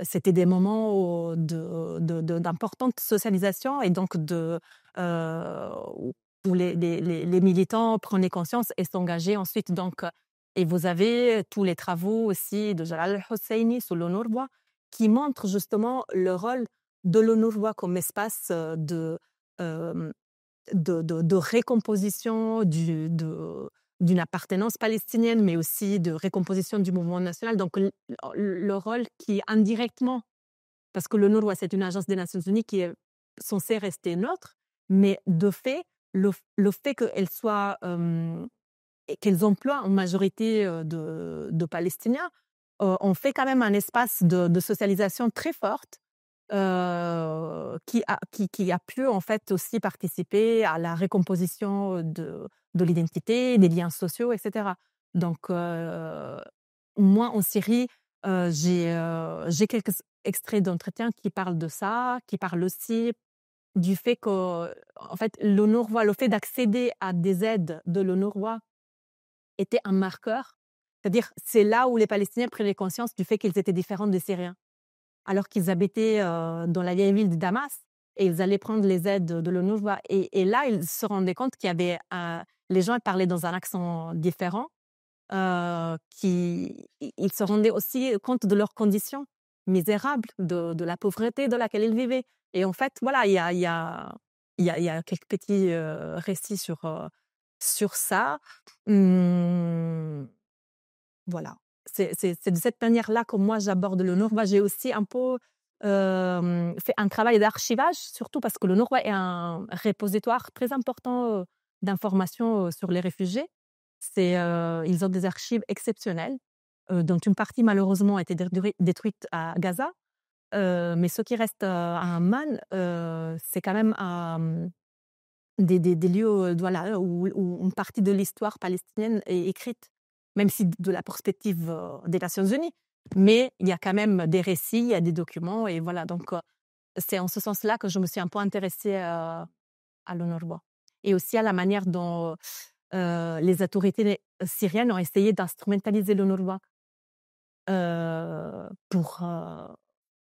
c'était des moments d'importante socialisation et donc où les militants prenaient conscience et s'engageaient ensuite. Donc, et vous avez tous les travaux aussi de Jalal al-Husseini sur l'UNRWA qui montrent justement le rôle de l'UNRWA comme espace euh, de récomposition d'une appartenance palestinienne, mais aussi de récomposition du mouvement national. Donc, le rôle qui indirectement, parce que l'UNRWA, c'est une agence des Nations Unies qui est censée rester neutre, mais de fait, le fait qu'elles emploient une majorité de Palestiniens, ont fait quand même un espace de socialisation très forte qui a pu en fait aussi participer à la récomposition de l'identité, des liens sociaux, etc. Donc, moi, en Syrie, j'ai quelques extraits d'entretien qui parlent de ça, qui parlent aussi du fait que, en fait, l'UNRWA, le fait d'accéder à des aides de l'UNRWA était un marqueur. C'est-à-dire, c'est là où les Palestiniens prenaient conscience du fait qu'ils étaient différents des Syriens. Alors qu'ils habitaient dans la vieille ville de Damas et ils allaient prendre les aides de l'UNRWA. Et là, ils se rendaient compte qu'il y avait les gens parlaient dans un accent différent. Ils se rendaient aussi compte de leurs conditions misérables, de la pauvreté dans laquelle ils vivaient. Et en fait, voilà, il y a quelques petits récits sur ça. Voilà. C'est de cette manière-là que moi j'aborde le Nord. J'ai aussi un peu fait un travail d'archivage, surtout parce que le Nord est un repositoire très important d'informations sur les réfugiés. Ils ont des archives exceptionnelles, dont une partie malheureusement a été détruite à Gaza. Mais ce qui reste à Amman, c'est quand même des lieux voilà, où une partie de l'histoire palestinienne est écrite, même si de la perspective des Nations Unies. Mais il y a quand même des récits, il y a des documents, et voilà. Donc, c'est en ce sens-là que je me suis un peu intéressée à l'UNRWA. Et aussi à la manière dont les autorités syriennes ont essayé d'instrumentaliser l'UNRWA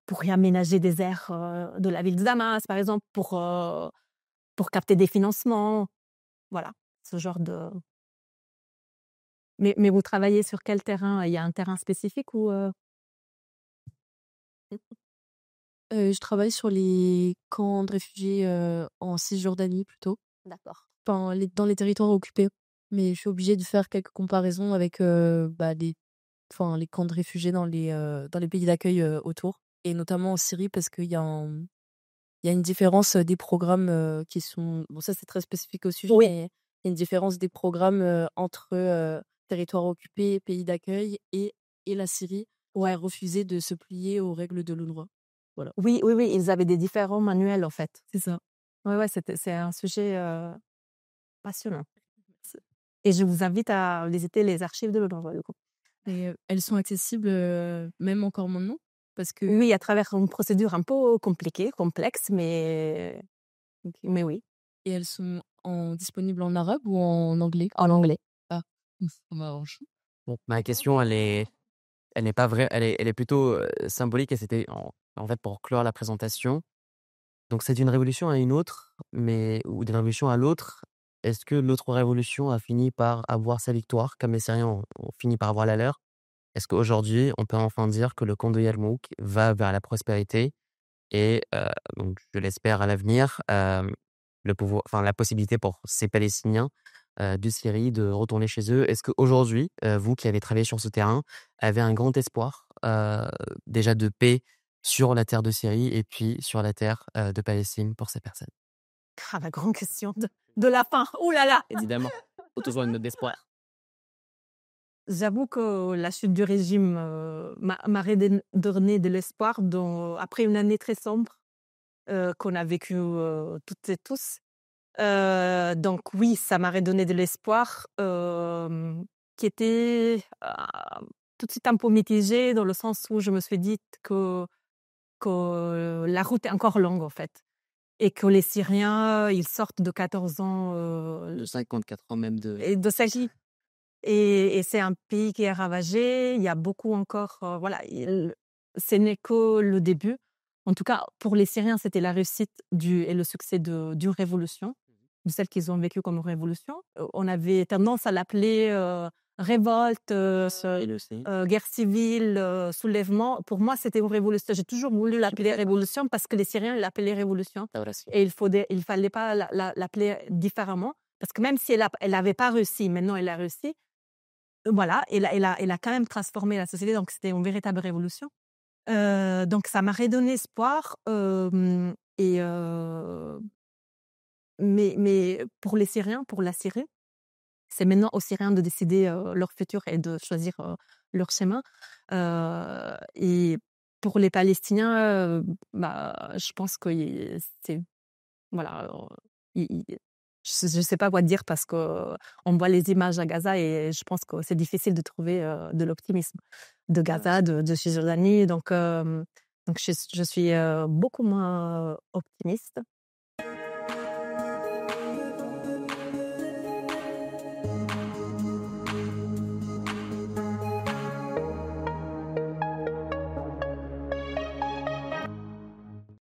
pour y aménager des aires de la ville de Damas, par exemple, pour capter des financements. Voilà, ce genre de... Mais vous travaillez sur quel terrain? Il y a un terrain spécifique ou Je travaille sur les camps de réfugiés en Cisjordanie plutôt, D'accord. enfin, dans les territoires occupés. Mais je suis obligée de faire quelques comparaisons avec les camps de réfugiés dans les pays d'accueil autour, et notamment en Syrie, parce qu'il y a une différence des programmes qui sont... Bon, ça c'est très spécifique au sujet, Oui. mais il y a une différence des programmes entre territoire occupé, pays d'accueil, et la Syrie a Ouais. refusé de se plier aux règles de l'UNRWA. Voilà. Oui, oui, oui, ils avaient des différents manuels, en fait. C'est ça. Ouais, c'est un sujet passionnant. Et je vous invite à visiter les archives de l'ONU, du coup. Et elles sont accessibles même encore maintenant parce que Oui, à travers une procédure un peu compliquée, complexe, mais oui, et elles sont disponibles en arabe ou en anglais? en anglais. Ah, ça m'arrange. Bon, ma question, elle n'est pas vraie, elle est plutôt symbolique et c'était en fait pour clore la présentation. Donc c'est d'une révolution à une autre, mais ou d'une révolution à l'autre. Est-ce que l'autre révolution a fini par avoir sa victoire, comme les Syriens ont fini par avoir la leur? Est-ce qu'aujourd'hui, on peut enfin dire que le camp de Yarmouk va vers la prospérité et donc je l'espère à l'avenir, la possibilité pour ces Palestiniens, de Syrie de retourner chez eux? Est-ce qu'aujourd'hui, vous qui avez travaillé sur ce terrain, avez un grand espoir, déjà de paix sur la terre de Syrie et puis sur la terre, de Palestine pour ces personnes? Ah, la grande question de la fin. Ouh là là! Évidemment, faut toujours une note d'espoir. J'avoue que la chute du régime m'a redonné de l'espoir après une année très sombre qu'on a vécue toutes et tous. Donc oui, ça m'a redonné de l'espoir qui était tout de suite un peu mitigé dans le sens où je me suis dit que la route est encore longue en fait et que les Syriens, ils sortent de 14 ans De 54 ans même de et de Sahel. Et c'est un pays qui est ravagé. Il y a beaucoup encore, voilà, ce n'est que le début. En tout cas, pour les Syriens, c'était la réussite et le succès d'une révolution, de celle qu'ils ont vécue comme une révolution. On avait tendance à l'appeler révolte, et le C. guerre civile, soulèvement. Pour moi, c'était une révolution. J'ai toujours voulu l'appeler révolution parce que les Syriens l'appelaient révolution. Et il fallait pas l'appeler différemment. Parce que même si elle n'avait pas réussi, maintenant elle a réussi, voilà, elle a quand même transformé la société, donc c'était une véritable révolution. Donc ça m'a redonné espoir, mais pour les Syriens, pour la Syrie, c'est maintenant aux Syriens de décider leur futur et de choisir leur chemin. Et pour les Palestiniens, je pense que c'est voilà, je sais pas quoi dire parce qu'on voit les images à Gaza et je pense que c'est difficile de trouver de l'optimisme de Gaza, de Cisjordanie. Donc je suis beaucoup moins optimiste.